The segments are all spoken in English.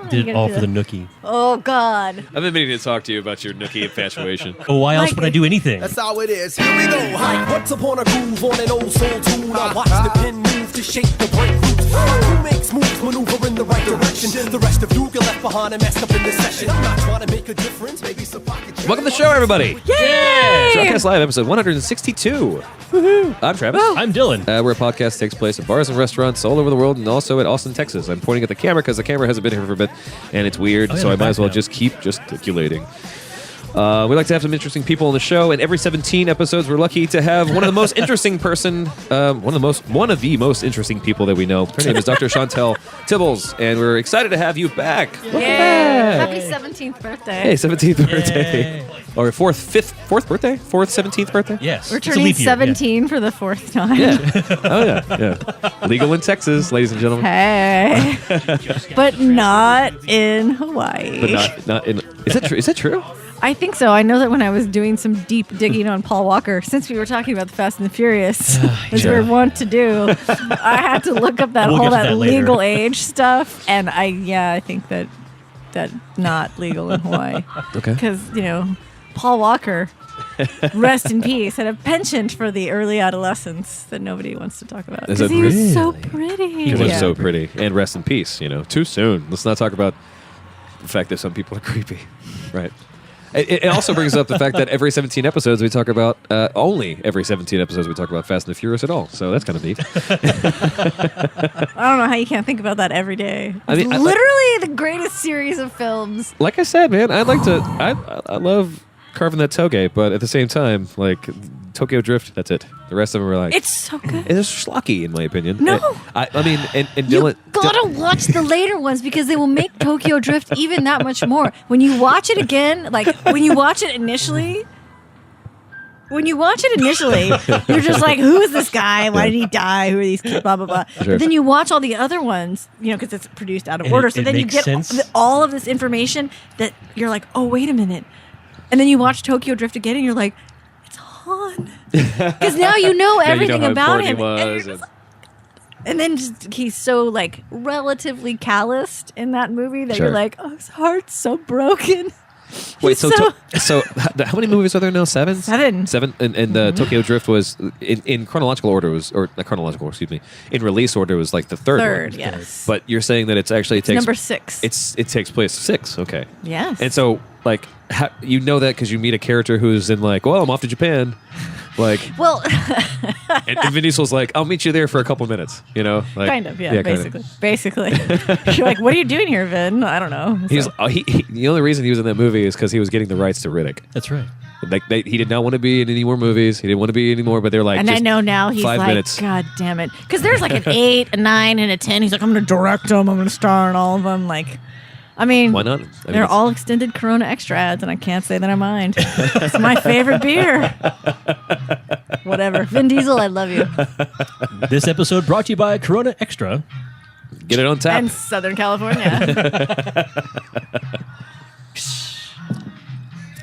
Did it all for the nookie. Oh, God. I've been meaning to talk to you about your nookie infatuation. Oh, why else would I do anything? That's how it is. Here we go. Hi. Once upon a groove on an old soul tune. I watch the pin move to shape the breakthroughs. Who makes moves, maneuver in the right direction? The rest of you get left behind and messed up in this session. I'm not trying to make a difference. Maybe some pocket. Welcome to the show, everybody. Yay! Showcast Live, episode 162. Woohoo! I'm Travis. I'm Dylan. Where a podcast takes place at bars and restaurants all over the world and also at Austin, Texas. I'm pointing at the camera because the camera hasn't been here for a bit and it's weird, so I might as well just keep gesticulating. We like to have some interesting people on the show, and every 17 episodes, we're lucky to have one of the most interesting one of the most interesting people that we know. Her name is Dr. Chauntelle Tibbals, and we're excited to have you back. Welcome back. Happy 17th birthday. Hey, 17th birthday. Or fourth 17th birthday? Yes. We're it's a turning leap year, 17 for the fourth time. Yeah. Oh, yeah. Legal in Texas, ladies and gentlemen. Hey. But not in Hawaii. But not in... Is that true? Is that true? I think so. I know that when I was doing some deep digging on Paul Walker, since we were talking about the Fast and the Furious, as we're wont to do, I had to look up that legal age stuff, and I think that not legal in Hawaii. Okay. Because, Paul Walker, rest in peace, had a penchant for the early adolescents that nobody wants to talk about. Because he was so pretty. He was so pretty. And rest in peace, Too soon. Let's not talk about the fact that some people are creepy. Right. It also brings up the fact that every 17 episodes we talk about, only every 17 episodes we talk about Fast and the Furious at all. So that's kind of neat. I don't know how you can't think about that every day. It's literally the greatest series of films. Like I said, man, I love carving that toge, but at the same time, like Tokyo Drift, that's it. The rest of them are like... It's so good. It's schlocky, in my opinion. No. Dylan... You gotta watch the later ones because they will make Tokyo Drift even that much more. When you watch it again, when you watch it initially, you're just like, who is this guy? Why did he die? Who are these kids? Blah, blah, blah. Sure. But then you watch all the other ones, because it's produced out of order. So then you get all of this information that you're like, oh, wait a minute. And then you watch Tokyo Drift again and you're like, because now you know everything about him. And then he's so relatively calloused in that movie that you're like, oh, his heart's so broken. Wait, so how many movies are there now? Seven. And Tokyo Drift was in chronological order in release order was like the third one. Yes. But you're saying that it takes number 6. It takes place 6. Okay. Yes. And so that because you meet a character who's in well, I'm off to Japan. And Vin Diesel's like, I'll meet you there for a couple minutes, kind of, yeah basically. You're like, what are you doing here, Vin? I don't know. The only reason he was in that movie is because he was getting the rights to Riddick. That's right. He did not want to be in any more movies. He didn't want to be anymore, but they're like, and I know now he's 5 minutes. God damn it. Because there's an 8, a 9, and a 10. He's like, I'm going to direct them. I'm going to star in all of them. Why not? They're all extended Corona Extra ads, and I can't say that I mind. It's my favorite beer. Whatever. Vin Diesel, I love you. This episode brought to you by Corona Extra. Get it on tap. And Southern California.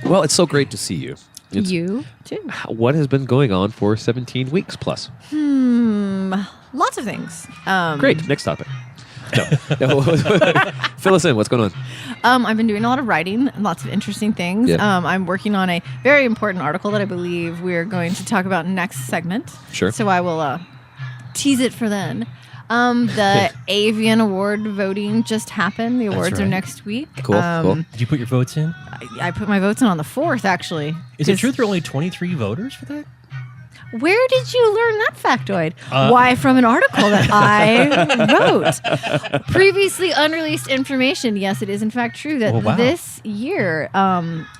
Well, it's so great to see you. You, too. What has been going on for 17 weeks plus? Lots of things. Great. Next topic. No. Fill us in. What's going on? I've been doing a lot of writing, lots of interesting things. Yeah. I'm working on a very important article that I believe we're going to talk about next segment. Sure. So I will tease it for then. The Avian Award voting just happened. The awards are next week. Cool. Did you put your votes in? I put my votes in on the 4th, actually. Is it true there are only 23 voters for that? Where did you learn that factoid? Why, from an article that I wrote. Previously unreleased information. Yes, it is in fact true that this year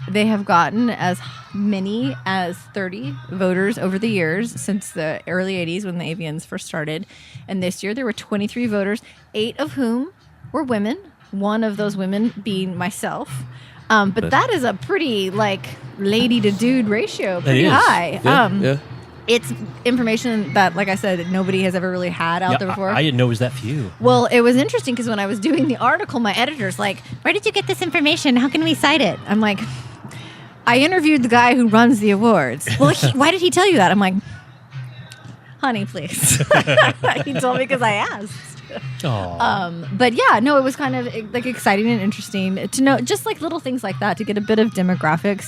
they have gotten as many as 30 voters over the years since the early 80s when the Avians first started. And this year there were 23 voters, 8 of whom were women, one of those women being myself. But that is a pretty, lady to dude ratio, pretty high. Yeah. It's information that, like I said, nobody has ever really had out there before. I didn't know it was that few. Well, it was interesting because when I was doing the article, my editor's like, where did you get this information? How can we cite it? I'm like, I interviewed the guy who runs the awards. Well, why did he tell you that? I'm like, honey, please. He told me because I asked. But yeah, no, it was kind of like exciting and interesting to know, just like little things like that, to get a bit of demographics,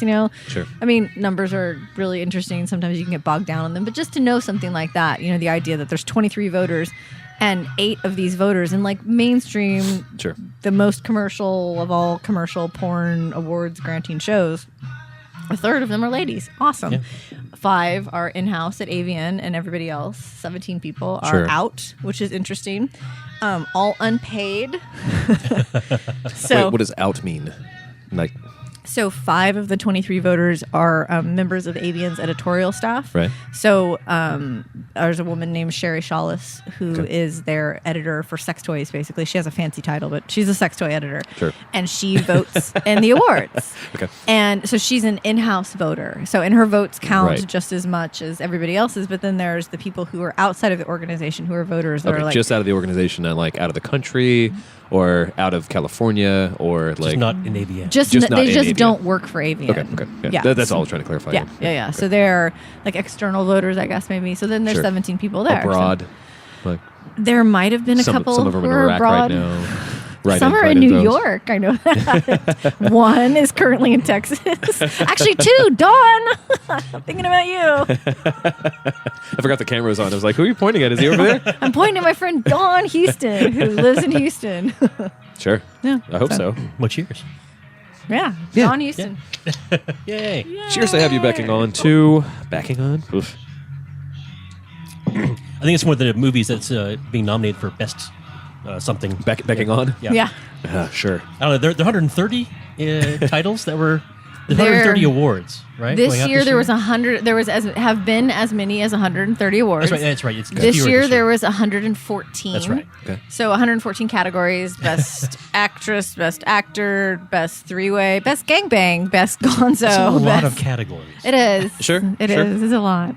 Sure. I mean, numbers are really interesting. Sometimes you can get bogged down on them, but just to know something like that, the idea that there's 23 voters and 8 of these voters in like mainstream, Sure. the most commercial of all commercial porn awards granting shows, a third of them are ladies. Awesome. Yeah. 5 are in-house at AVN, and everybody else, 17 people, are Sure. out, which is interesting. All unpaid. So, Wait, what does out mean? Like, so 5 of the 23 voters are members of AVN's editorial staff. Right. So there's a woman named Sherry Shawless who is their editor for sex toys, basically. She has a fancy title, but she's a sex toy editor. Sure. And she votes in the awards. Okay. And so she's an in-house voter. So, and her votes count Right. just as much as everybody else's. But then there's the people who are outside of the organization who are voters that okay, are like... just out of the organization and like out of the country or out of California or Just like not in ABN. Just Just not they in just AVN. don't work for AVN. Okay. Yeah. Yeah. That's all I was trying to clarify. Yeah. So they're like external voters, I guess, maybe. So then there's Sure. 17 people there. So Abroad. Like there might have been a couple some of them who in are Iraq abroad. right now. Right Some are right in New those. York. I know that. One is currently in Texas. Actually, 2. Dawn. I'm thinking about you. I forgot the camera was on. I was like, who are you pointing at? Is he over there? I'm pointing at my friend Dawn Houston, who lives in Houston. Sure. Yeah. I hope so. Well, cheers. Yeah. Yeah. Dawn Houston. Yay. Cheers to have you backing on too. Backing on? Oof. I think it's one of the movies that's being nominated for best something. Backing on? Yeah. Sure. I don't know. There are 130 titles that were... There's There- 130 awards, right? This going out year there was 100. There was have been as many as 130 awards. That's right. It's This fewer year there was 114. That's right. Okay. So 114 categories: best actress, best actor, best three-way, best gangbang, best gonzo. It's a lot best- of categories. It is. Sure, It sure. is. It's a lot.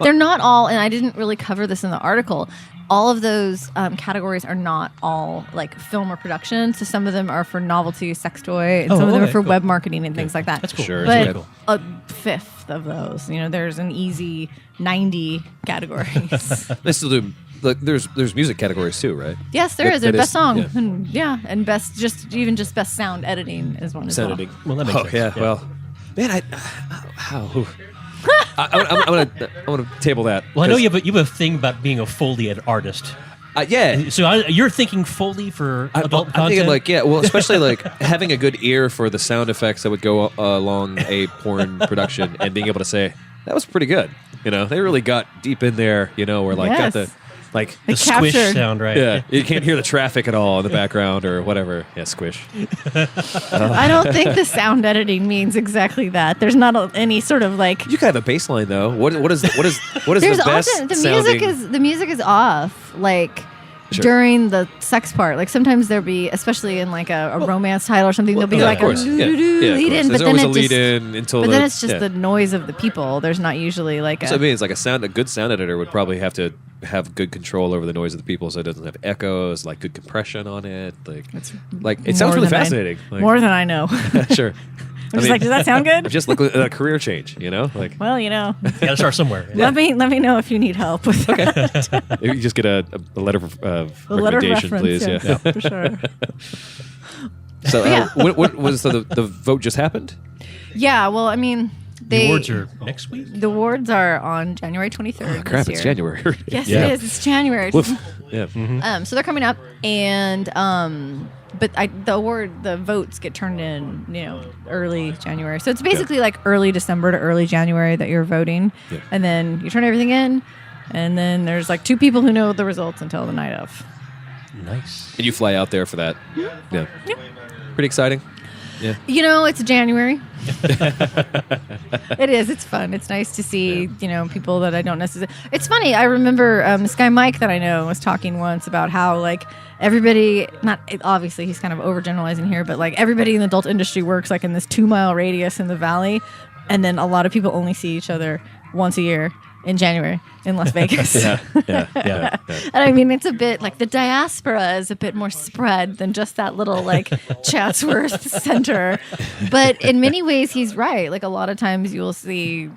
They're not all, and I didn't really cover this in the article. All of those categories are not all like film or production. So some of them are for novelty, sex toy, and some of them are okay, for cool. web marketing and things like that. That's cool. Sure. That's But really cool. a fifth of those, there's an easy 90 categories. They still do. Like, there's music categories too, right? Yes, there That- is. that And best is- song. yeah. And best, just best sound editing is one as Sound well. editing. Well, that makes sense. Yeah. Yeah. Well, man, how? I'm gonna table that. Well, I know 'cause- you have a thing about being a Foley artist. Yeah. So you're thinking Foley for adult I'm content? thinking like, yeah, well, especially like having a good ear for the sound effects that would go along a porn production and being able to say, that was pretty good. They really got deep in there, where like got the, Yes. like, the It squish captured- sound, right? yeah, you can't hear the traffic at all in the background or whatever. Yeah, squish. I don't think the sound editing means exactly that. There's not any sort of like. You could have a bass line though. What is There's the best often sounding? the music is off like Sure. during the sex part. Like sometimes there'll be, especially in like a romance title or something, there'll be Yeah, like of course. a Yeah, doo-doo-doo of lead course. in, There's but then always it a lead just, in until but the, then it's just yeah. the noise of the people. There's not usually like So I a. mean, it's like a good sound editor would probably have to have good control over the noise of the people, so it doesn't have echoes, like good compression on it. Like it sounds more really than I- fascinating. more than I know. Sure. I'm just like, does that sound good? Just look at a career change, like Well, You got to start somewhere. let me know if you need help with that. you just get a letter of A letter of recommendation, reference, please. yes, Yeah. for sure. So Yeah. what was the vote just happened? Yeah, well, I mean, The awards are next week? the awards are on January 23rd. Oh, crap, this it's year. January. Yes, Yeah. it is. It's January. Woof. Yeah. So they're coming up, and but the votes get turned in, early January. So it's basically like early December to early January that you're voting, Yeah. and then you turn everything in, and then there's like 2 people who know the results until the night of. Nice. And you fly out there for that. Yeah. Pretty exciting. Yeah. It's January. It is. It's fun. It's nice to see, people that I don't necessarily. It's funny. I remember this guy Mike that I know was talking once about how like everybody, not obviously he's kind of overgeneralizing here, but like everybody in the adult industry works like in this 2-mile radius in the valley, and then a lot of people only see each other once a year in January in Las Vegas. Yeah. And I mean, it's a bit like the diaspora is a bit more spread than just that little like Chatsworth center. But in many ways, he's right. Like a lot of times you'll see,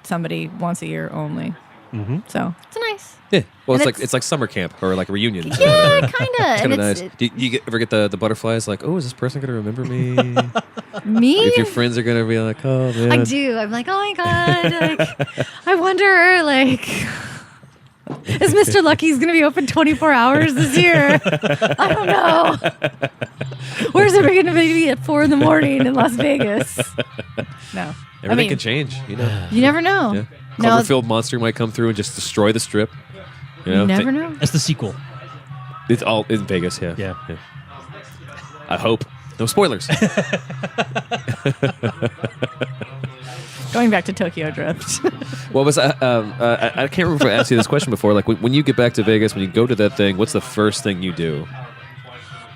somebody once a year only. So it's nice. Yeah. Well, And it's like summer camp or like a reunion. Yeah, kind of. It's kind of nice. Do you ever get the butterflies? Like, oh, is this person going to remember me? Me? If your friends are going to be like, oh, man. I do. I'm like, oh my god. Like, I wonder, like, is Mr. Lucky's going to be open 24 hours this year? I don't know. Where's it going to be at 4 a.m. in Las Vegas? No. Everything can change, you know. You never know. Yeah. No. Cloverfield monster might come through and just destroy the strip. You never know. That's the sequel. It's all in Vegas, yeah. Yeah. I hope. No spoilers. Going back to Tokyo Drift. What was I can't remember if I asked you this question before. Like when you get back to Vegas, when you go to that thing, what's the first thing you do?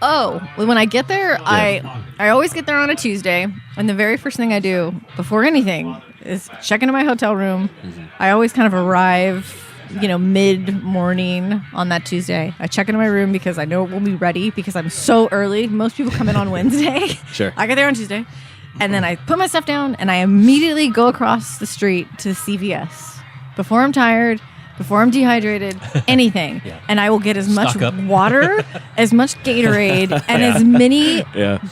Oh, well, when I get there, I always get there on a Tuesday, and the very first thing I do before anything is check into my hotel room. I always kind of arrive, mid-morning on that Tuesday. I check into my room because I know it will be ready because I'm so early. Most people come in on Wednesday. Sure. I get there on Tuesday, and then I put my stuff down, and I immediately go across the street to CVS before I'm tired. Before I'm dehydrated, anything. And I will get as much water, as much Gatorade, and as many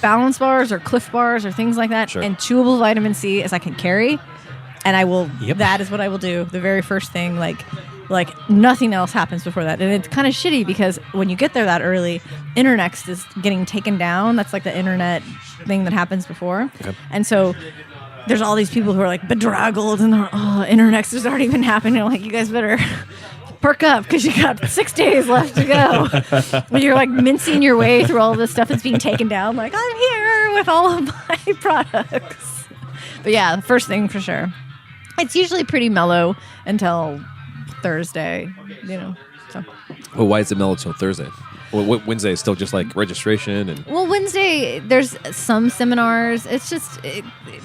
balance bars or Cliff bars or things like that, and chewable vitamin C as I can carry. And I will, that is what I will do. The very first thing, like nothing else happens before that. And it's kind of shitty because when you get there that early, Internext is getting taken down. That's like the internet thing that happens before. Okay. And so there's all these people who are like bedraggled and Internext has already been happening. I'm like, you guys better perk up because you got 6 days left to go. When you're like mincing your way through all of this stuff that's being taken down, like, I'm here with all of my products. But yeah, the first thing for sure. It's usually pretty mellow until Thursday, So. Well, why is it mellow till Thursday? Well, Wednesday is still just like registration and. Well, Wednesday there's some seminars. It's just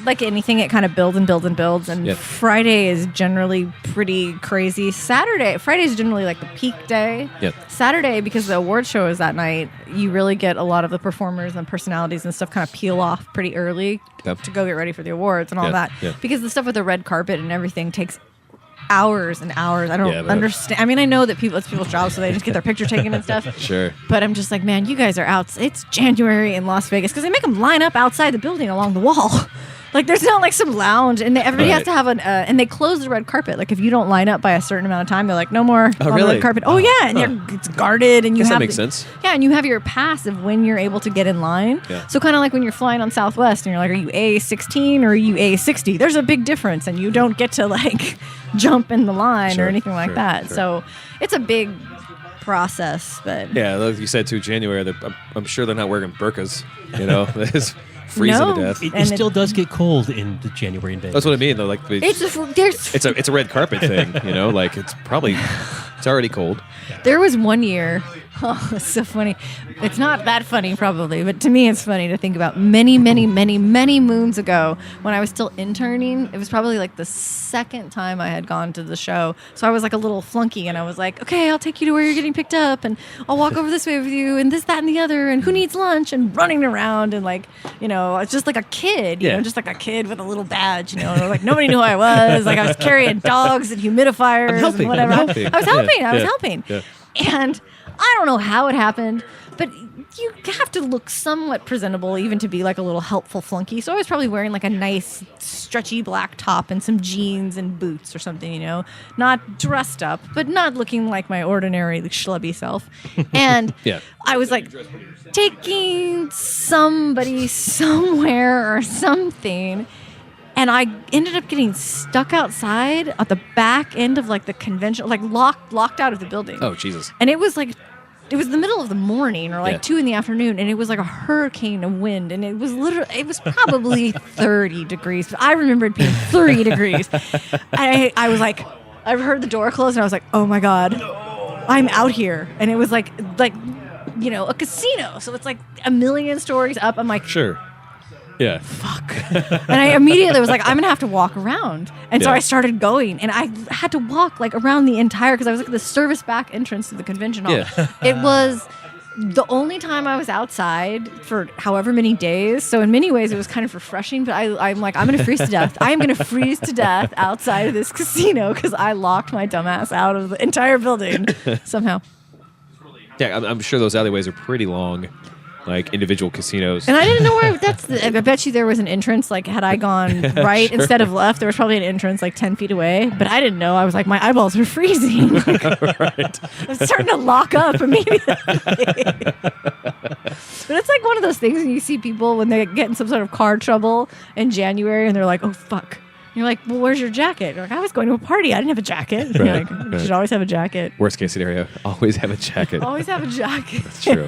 like anything, it kind of builds and builds and builds. And Friday is generally pretty crazy. Friday is generally like the peak day. Yep. Saturday, because the award show is that night, you really get a lot of the performers and personalities and stuff kind of peel off pretty early to go get ready for the awards and all that. Yep. Because the stuff with the red carpet and everything takes hours and hours. I don't understand. I mean, I know that it's people's jobs, so they just get their picture taken and stuff. Sure. But I'm just like, man, you guys are out. It's January in Las Vegas because they make them line up outside the building along the wall. Like, there's not like some lounge, and everybody has to have and they close the red carpet. Like, if you don't line up by a certain amount of time, they're like, no more on the red carpet. Oh, yeah, and it's guarded, and you have that makes sense. Yeah, and you have your pass of when you're able to get in line. Yeah. So kind of like when you're flying on Southwest, and you're like, are you A16 or are you A60? There's a big difference, and you don't get to like jump in the line or anything like that. Sure. So it's a big process, but yeah, like you said too, January. I'm sure they're not wearing burqas. It's freezing to death. It still does get cold in the January in Vegas. That's what I mean, though. Like it's a red carpet thing. Like it's already cold. There was one year. Oh, it's so funny. It's not that funny, probably, but to me, it's funny to think about. Many, many, many, many moons ago, when I was still interning, it was probably like the second time I had gone to the show. So I was like a little flunky, and I was like, okay, I'll take you to where you're getting picked up, and I'll walk over this way with you, and this, that, and the other, and who needs lunch, and running around, and like, it's just like a kid, just like a kid with a little badge, like nobody knew who I was. Like I was carrying dogs and humidifiers and whatever. I was helping. Yeah. And I don't know how it happened, but you have to look somewhat presentable even to be like a little helpful flunky. So I was probably wearing like a nice stretchy black top and some jeans and boots or something, not dressed up, but not looking like my ordinary schlubby self. And I was like taking somebody somewhere or something. And I ended up getting stuck outside at the back end of like the convention, like locked out of the building. Oh, Jesus. And it was the middle of the morning or like 2 p.m, and it was like a hurricane of wind. And it was probably 30 degrees. But I remember it being 30 degrees. I was like, I heard the door close and I was like, oh my God, I'm out here. And it was like a casino. So it's like a million stories up. I'm like, sure. Yeah. Fuck. And I immediately was like, I'm going to have to walk around. And so I started going. And I had to walk like around the entire, because I was like the service back entrance to the convention hall. Yeah. It was the only time I was outside for however many days. So in many ways, it was kind of refreshing. But I'm like, I'm going to freeze to death. I am going to freeze to death outside of this casino because I locked my dumbass out of the entire building somehow. Yeah, I'm sure those alleyways are pretty long, like individual casinos. And I didn't know where I bet you there was an entrance. Like, had I gone right instead of left, there was probably an entrance like 10 feet away. But I didn't know. I was like, my eyeballs were freezing. Like, Right. I was starting to lock up immediately. But it's like one of those things when you see people when they get in some sort of car trouble in January and they're like, oh, fuck. You're like, well, where's your jacket? You're like, I was going to a party. I didn't have a jacket. You're like, you should always have a jacket. Worst case scenario, always have a jacket. Always have a jacket. That's true.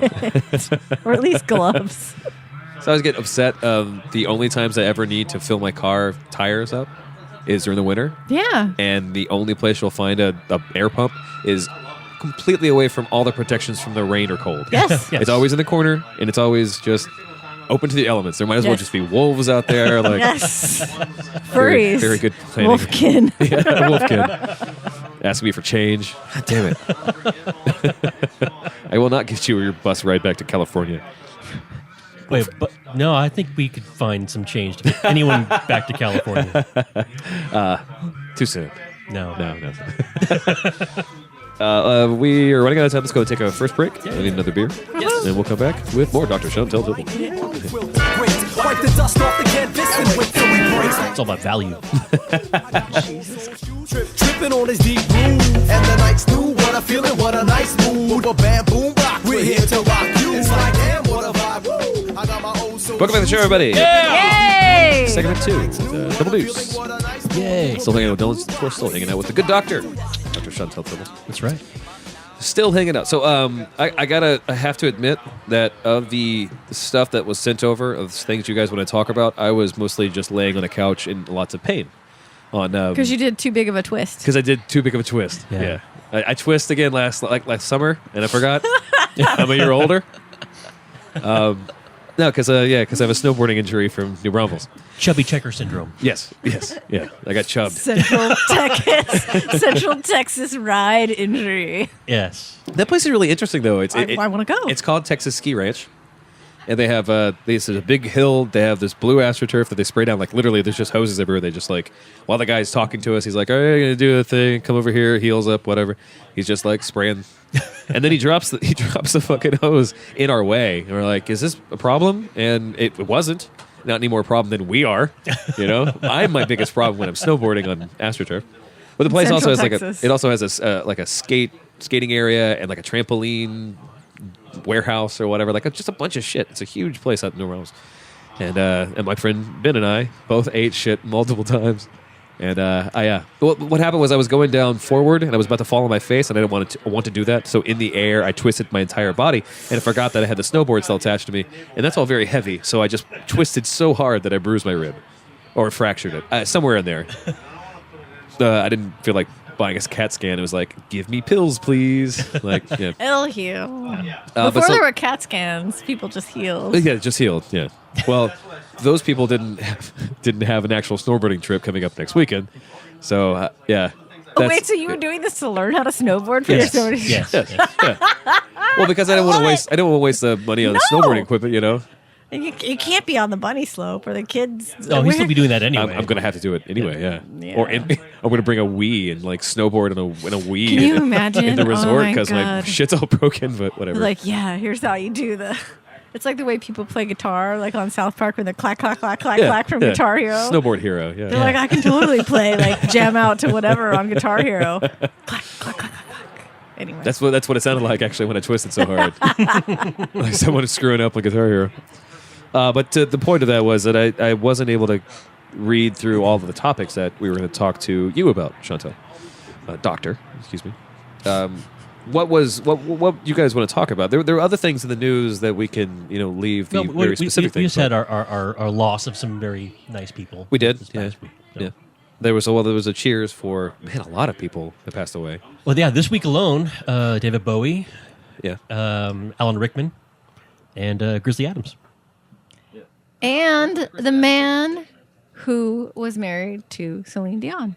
Or at least gloves. So I always get upset. The only times I ever need to fill my car tires up is during the winter. Yeah. And the only place you'll find a air pump is completely away from all the protections from the rain or cold. Yes. It's always in the corner, and it's always just open to the elements. There might as well just be wolves out there. Like, yes. very, Furries. very good planning. Wolfkin. Yeah, Wolfkin. Asking me for change. God damn it. I will not get you your bus ride back to California. Wait, but no, I think we could find some change to get anyone back to California. Too soon. No. We are running out of time. Let's go take a first break. I need another beer. Yes. And we'll come back with more Dr. Chauntelle Tibbals. Wipe the dust off the canvas and wait till we break. It's all about value. Tripping on his deep groove. And the night's new. What a feeling, what a nice mood. A bam, boom, rock. We're here to rock you. It's like, damn, what a vibe. Woo. I got my own soul. Welcome back to the show, everybody. Yay! Segment 2. Double Deuce. Yay. Still hanging out with Dylan. Of course, still hanging out with the good doctor. Dr. Chauntelle Tibbals. That's right. Still hanging out. So I have to admit that of the stuff that was sent over, of things you guys want to talk about, I was mostly just laying on a couch in lots of pain. Because you did too big of a twist. Because I did too big of a twist. Yeah. I twist again last summer, and I forgot. I'm a year older. No, because I have a snowboarding injury from New Braunfels. Chubby checker syndrome. Yes, yeah. I got chubbed. Central Texas ride injury. Yes. That place is really interesting, though. I want to go. It's called Texas Ski Ranch. And they have there's a big hill. They have this blue AstroTurf that they spray down. Like, literally, there's just hoses everywhere. They just, like, while the guy's talking to us, he's like, all right, I'm going to do a thing. Come over here. Heels up, whatever. He's just, like, spraying. And then he drops the fucking hose in our way. And we're like, is this a problem? And it wasn't. Not any more problem than we are. You know? I'm my biggest problem when I'm snowboarding on AstroTurf. But the place Central also has, Texas. it also has a skating area and, like, a trampoline warehouse or whatever, like just a bunch of shit. It's a huge place out in New Orleans, and my friend Ben and I both ate shit multiple times. And what happened was I was going down forward and I was about to fall on my face, and I didn't want to do that. So in the air, I twisted my entire body, and I forgot that I had the snowboard still attached to me, and that's all very heavy. So I just twisted so hard that I bruised my rib or fractured it somewhere in there. I didn't feel like buying a CAT scan. It was like, give me pills, please. Like, yeah. It'll heal. But Before there were CAT scans, people just healed. Yeah, just healed. Yeah. Well, those people didn't have an actual snowboarding trip coming up next weekend. So yeah. Oh wait, so you were doing this to learn how to snowboard for your snowboarding? Yes. Well, because I didn't want to waste the money on the snowboarding equipment, you know. And you can't be on the bunny slope or the kids. Oh, he'll still be doing that anyway. I'm going to have to do it anyway. Yeah. Yeah. Or I'm going to bring a Wii and like snowboard in a Wii. Can you imagine? In the resort Oh because my God. shit's all broken, but whatever. Like, yeah, here's how you do the. It's like the way people play guitar, like on South Park, when the clack, clack, clack, clack, clack from Guitar Hero. Snowboard Hero. Yeah. They're like, I can totally play, like, jam out to whatever on Guitar Hero. Clack, clack, clack, clack, clack. Anyway. That's what it sounded like actually when I twisted so hard. Like someone is screwing up on Guitar Hero. But the point of that was that I wasn't able to read through all of the topics that we were going to talk to you about, Chauntelle. Doctor, excuse me. What you guys want to talk about? There were other things in the news that we can leave the very specific things. We just had our loss of some very nice people. We did, this yeah. past week, so. Yeah. There was a cheers for a lot of people that passed away. Well, yeah, this week alone, David Bowie, Yeah. Alan Rickman, and Grizzly Adams. And the man who was married to Celine Dion.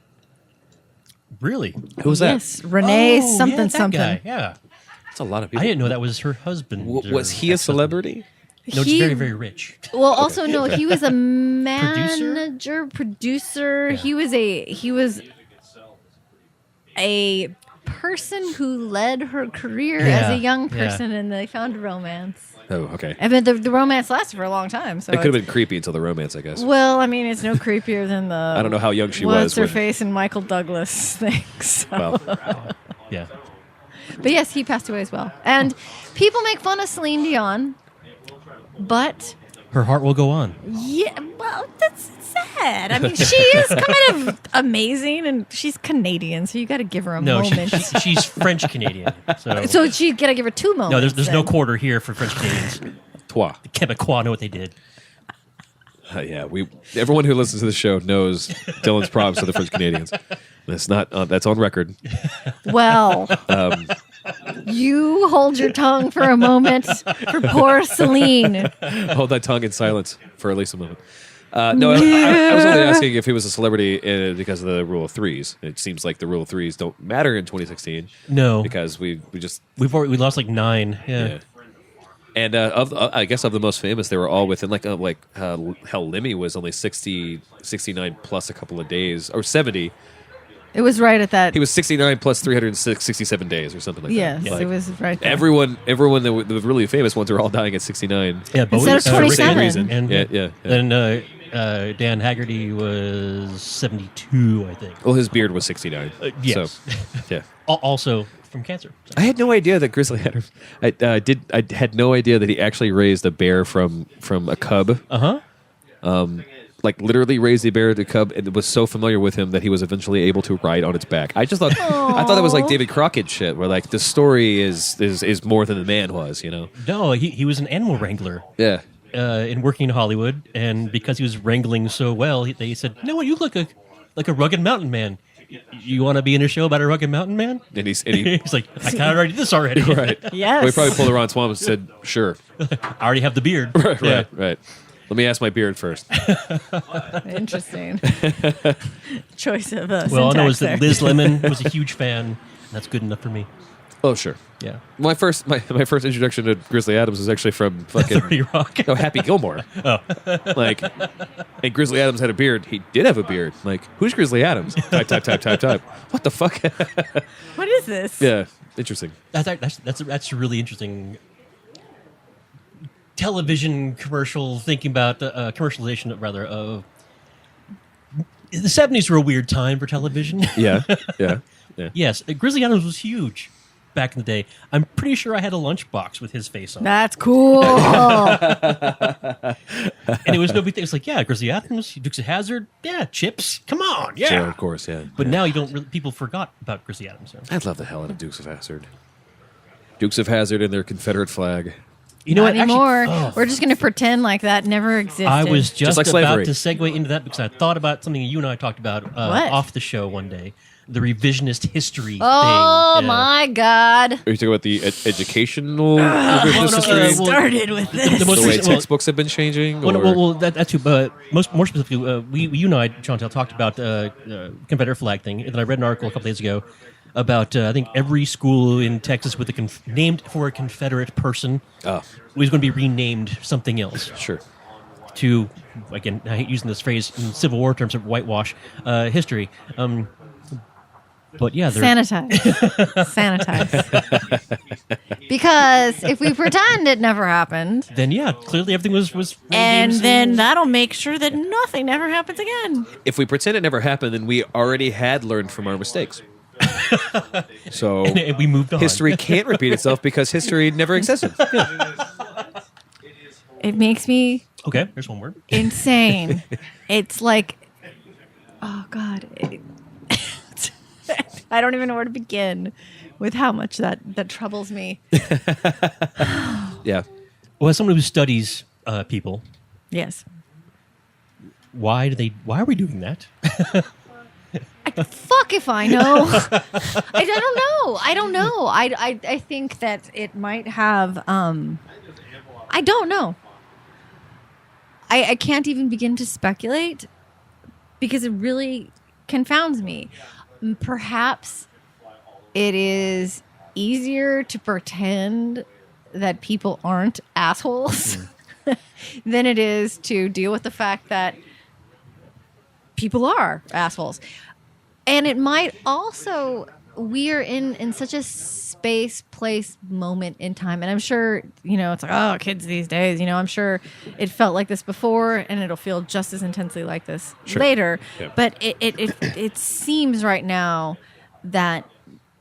Really? Who was that? Yes, Renee Oh, something yeah, that something. guy, yeah. That's a lot of people. I didn't know that was her husband. Was he a celebrity? No, he's very, very rich. Well, also no, he was a manager, producer. Yeah. He was a person who led her career as a young person, and they found romance. Oh, okay. And then the romance lasted for a long time. So it could have been creepy until the romance, I guess. Well, I mean, it's no creepier than the I don't know how young she was. What's her face and Michael Douglas thing. So. Well, yeah. But yes, he passed away as well. And people make fun of Celine Dion, but her heart will go on. Yeah, well, that's sad. I mean, she is kind of amazing, and she's Canadian, so you got to give her a moment. She's French Canadian, so you got to give her 2 moments. No, there's no quarter here for French Canadians. Trois. The Quebecois know what they did. Yeah, everyone who listens to the show knows Dylan's props to the French Canadians. That's not that's on record. Well, you hold your tongue for a moment for poor Celine. Hold that tongue in silence for at least a moment. No, I was only asking if he was a celebrity because of the rule of threes. It seems like the rule of threes don't matter in 2016. No, because we lost like 9. Yeah. And I guess of the most famous, they were all within hell, Lemmy was only 69 plus a couple of days, or 70. It was right at that. He was 69 plus 367 days or something like that. Yes, it was right there. Everyone that the really famous ones are all dying at 69. Yeah, Bowie, instead of 27. And yeah. Then Dan Haggerty was 72, I think. Well, his beard was 69. Yes. So, yeah. Also from cancer. So. I had no idea that Grizzly Adams. I had no idea that he actually raised a bear from a cub. Like literally raised the bear to cub, and was so familiar with him that he was eventually able to ride on its back. I just thought I thought that was like David Crockett shit, where like the story is more than the man was, you know. No, he was an animal wrangler. Yeah. In working in Hollywood, and because he was wrangling so well, they said, "You know what? You look like a rugged mountain man. You want to be in a show about a rugged mountain man?" And he's like, "I kind of already did this already." Right. Yes. We probably pulled a Ron Swan and said, "Sure." I already have the beard. Right. Let me ask my beard first. Interesting choice of well, all I know is that Liz Lemon was a huge fan. That's good enough for me. Oh, sure. Yeah. My first introduction to Grizzly Adams was actually from fucking 30 Rock. No, Happy Gilmore. Oh. Like, and Grizzly Adams had a beard. He did have a beard. Like, who's Grizzly Adams? Type. What the fuck? What is this? Yeah, interesting. That's really interesting. Television commercial, thinking about commercialization, rather, of the 70s were a weird time for television. Yeah. Yes, Grizzly Adams was huge back in the day. I'm pretty sure I had a lunchbox with his face on. That's cool. And it was no big thing. It's like, yeah, Grizzly Adams, Dukes of Hazzard, yeah, Chips, come on, yeah. Sure, of course, yeah. But now you don't really, people forgot about Grizzly Adams. So. I'd love the hell out of Dukes of Hazzard. Dukes of Hazzard and their Confederate flag. You know Not what? anymore. Actually, We're just going to pretend like that never existed. I was just like about slavery. to segue into that because I thought about something you and I talked about off the show one day. The revisionist history Oh, thing. my God. Are you talking about the educational revisionist history? Started with this. The most The way recent- textbooks have been changing? Well, that too. But more specifically, you and I, Chauntelle, talked about Confederate flag thing. And then I read an article a couple days ago about I think every school in Texas with named for a Confederate person was going to be renamed something else. Sure. To, again, I hate using this phrase in Civil War terms of whitewash history. But yeah, sanitize. Because if we pretend it never happened, then yeah, clearly everything was and then that'll make sure that nothing ever happens again. If we pretend it never happened, then we already had learned from our mistakes. So and we moved on. History can't repeat itself because history never existed. It makes me okay. There's one word. Insane. It's like, oh God. I don't even know where to begin with how much that troubles me. Yeah. Well, as someone who studies people, Yes. why are we doing that? Fuck if I know. I don't know. I think that it might have. I don't know. I can't even begin to speculate because it really confounds me. Perhaps it is easier to pretend that people aren't assholes than it is to deal with the fact that people are assholes. And it might also, we are in such a space, place, moment in time. And I'm sure, it's like, oh, kids these days, I'm sure it felt like this before and it'll feel just as intensely like this later. Yeah. But it seems right now that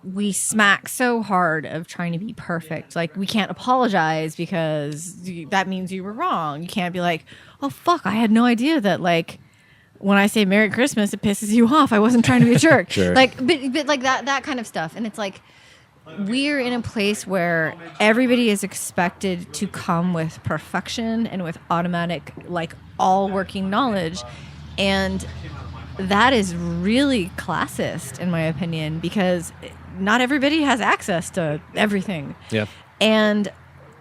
we smack so hard of trying to be perfect. Like, we can't apologize because that means you were wrong. You can't be like, oh, fuck, I had no idea that, like, when I say Merry Christmas, it pisses you off. I wasn't trying to be a jerk. Sure. Like, but like that kind of stuff. And it's like, we're in a place where everybody is expected to come with perfection and with automatic, like, all working knowledge. And that is really classist, in my opinion, because not everybody has access to everything. Yeah. And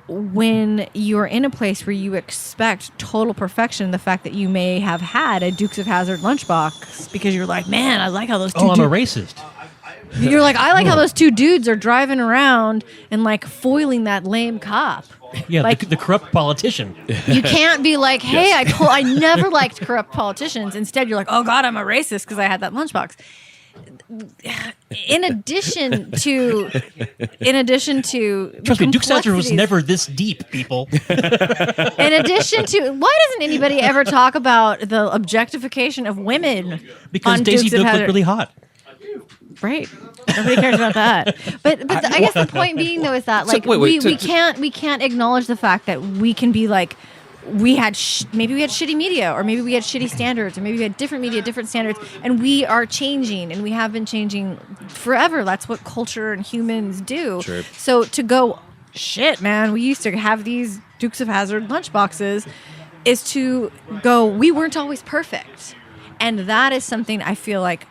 when you're in a place where you expect total perfection, the fact that you may have had a Dukes of Hazzard lunchbox because you're like, man, I like how those two I'm a racist. You're like, I like how those two dudes are driving around and, like, foiling that lame cop. Yeah, like, the corrupt politician. You can't be like, hey, I never liked corrupt politicians. Instead, you're like, oh, God, I'm a racist because I had that lunchbox. In addition to Trust me, Duke Hazzard was never this deep, people. In addition to, why doesn't anybody ever talk about the objectification of women? Because Daisy Duke looked really hot. Right. Nobody cares about that. But I guess the point being, though, is that, like, we can't acknowledge the fact that we can be like, maybe we had shitty media, or maybe we had shitty standards, or maybe we had different media, different standards, and we are changing, and we have been changing forever. That's what culture and humans do. Sure. So to go, shit, man, we used to have these Dukes of Hazzard lunchboxes, is to go, we weren't always perfect. And that is something I feel like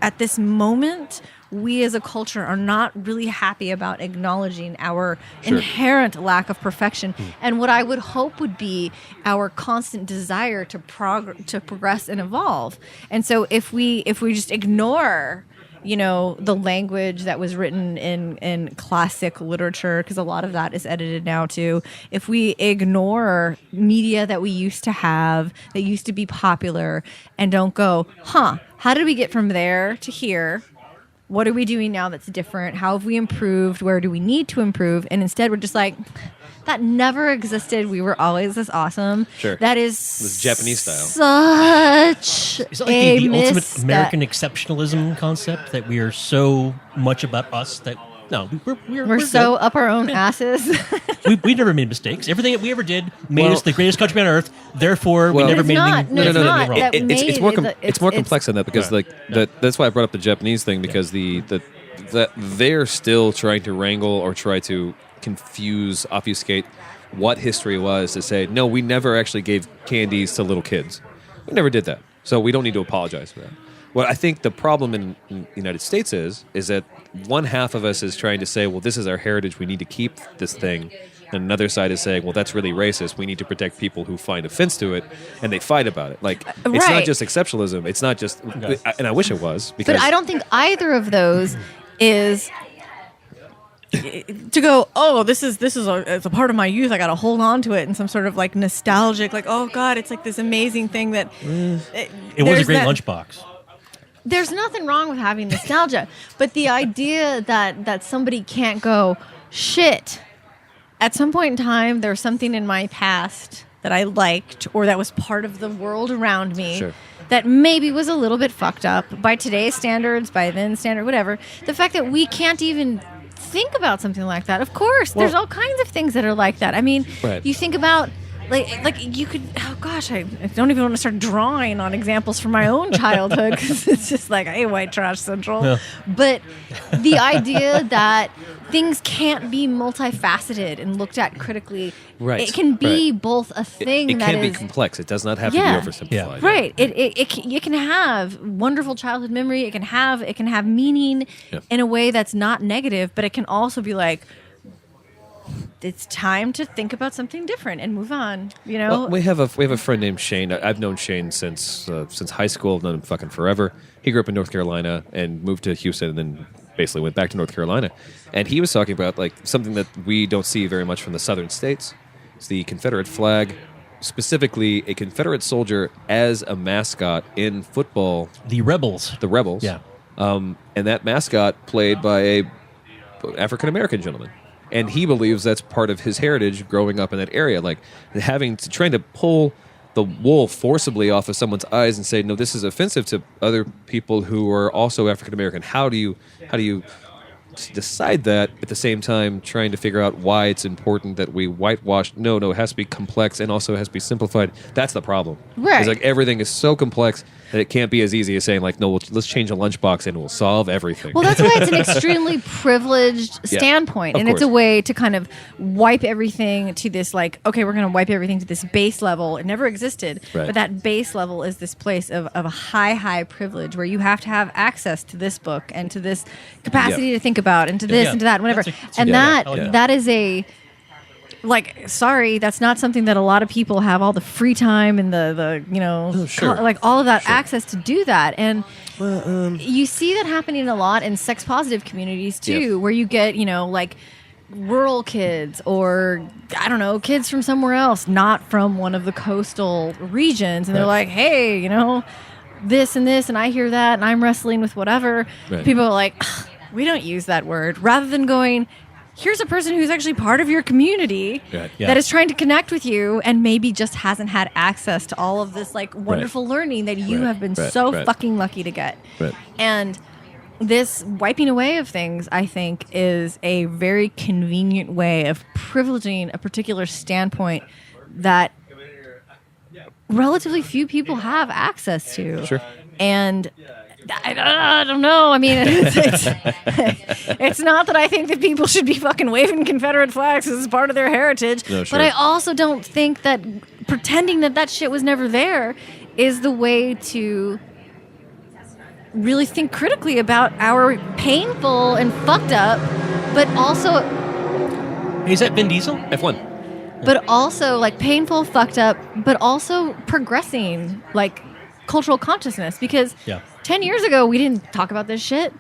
at this moment, we as a culture are not really happy about acknowledging our inherent lack of perfection, and what I would hope would be our constant desire to progress and evolve. And so if we just ignore, the language that was written in classic literature, because a lot of that is edited now too, if we ignore media that we used to have, that used to be popular, and don't go, how did we get from there to here? What are we doing now that's different? How have we improved? Where do we need to improve? And instead, we're just like, that never existed. We were always this awesome. Sure. That is this Japanese style. Such Is it like the ultimate American exceptionalism concept that we are so much about us that we're so up our own asses. we never made mistakes. Everything that we ever did made us the greatest country on earth. Therefore, we never made anything wrong. It's more complex than that, because that's why I brought up the Japanese thing, because they're still trying to wrangle or try to obfuscate what history was, to say, no, we never actually gave candies to little kids. We never did that. So we don't need to apologize for that. What I think the problem in the United States is that one half of us is trying to say, well, this is our heritage, we need to keep this thing. And another side is saying, well, that's really racist. We need to protect people who find offense to it, and they fight about it. Like, it's not just exceptionalism. It's not just, and I wish it was. Because, but I don't think either of those is to go, oh, this is it's a part of my youth. I got to hold on to it in some sort of, like, nostalgic, like, oh God, it's like this amazing thing that it was a great lunchbox. There's nothing wrong with having nostalgia, but the idea that somebody can't go, shit, at some point in time, there was something in my past that I liked, or that was part of the world around me, that maybe was a little bit fucked up by today's standards, by then standard, whatever. The fact that we can't even think about something like that. Of course, there's all kinds of things that are like that. I mean, you think about, like you could, oh gosh, I don't even want to start drawing on examples from my own childhood, because it's just like, hey, white trash central. Yeah. But the idea that things can't be multifaceted and looked at critically, it can be both a thing it can be complex. It does not have to be oversimplified. Yeah. Right. It can have wonderful childhood memory. It can have meaning in a way that's not negative, but it can also be like, it's time to think about something different and move on. Well, we have a friend named Shane. I've known Shane since high school. I've known him fucking forever. He grew up in North Carolina and moved to Houston, and then basically went back to North Carolina. And he was talking about like something that we don't see very much from the southern states. It's the Confederate flag, specifically a Confederate soldier as a mascot in football. The Rebels. The Rebels. Yeah. And that mascot played by a African-American gentleman. And he believes that's part of his heritage growing up in that area. Like trying to pull the wool forcibly off of someone's eyes and say, no, this is offensive to other people who are also African-American. How do you decide that at the same time trying to figure out why it's important that we whitewash? No, it has to be complex and also has to be simplified. That's the problem. Right. It's like everything is so complex that it can't be as easy as saying like, no, let's change a lunchbox and we'll solve everything. Well, that's why it's an extremely privileged standpoint. Of And course. it's a way to kind of wipe everything to this, like, okay, we're going to wipe everything to this base level. It never existed. Right. But that base level is this place of a high privilege where you have to have access to this book and to this capacity to think about and to this and to that, whatever. That is a... Like, sorry, that's not something that a lot of people have all the free time and the like all of that access to do that. And you see that happening a lot in sex positive communities too, where you get, like rural kids or, I don't know, kids from somewhere else, not from one of the coastal regions. And they're like, hey, this and this, and I hear that, and I'm wrestling with whatever. Right. People are like, we don't use that word. Rather than going, here's a person who's actually part of your community that is trying to connect with you and maybe just hasn't had access to all of this like wonderful learning that you have been so fucking lucky to get. Right. And this wiping away of things, I think, is a very convenient way of privileging a particular standpoint that relatively few people have access to. Sure. And I don't know. I mean, it's not that I think that people should be fucking waving Confederate flags as part of their heritage. No, sure. But I also don't think that pretending that shit was never there is the way to really think critically about our painful and fucked up, but also... Hey, is that Vin Diesel? F1. But also, like, painful, fucked up, but also progressing, like, cultural consciousness. Because 10 years ago, we didn't talk about this shit.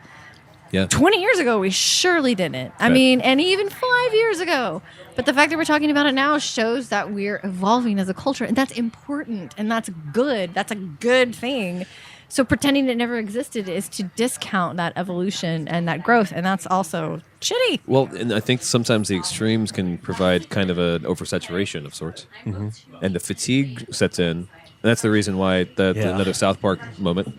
Yeah. 20 years ago, we surely didn't. I mean, and even 5 years ago. But the fact that we're talking about it now shows that we're evolving as a culture. And that's important. And that's good. That's a good thing. So pretending it never existed is to discount that evolution and that growth. And that's also shitty. Well, and I think sometimes the extremes can provide kind of an oversaturation of sorts. Mm-hmm. And the fatigue sets in. And that's the reason why another South Park moment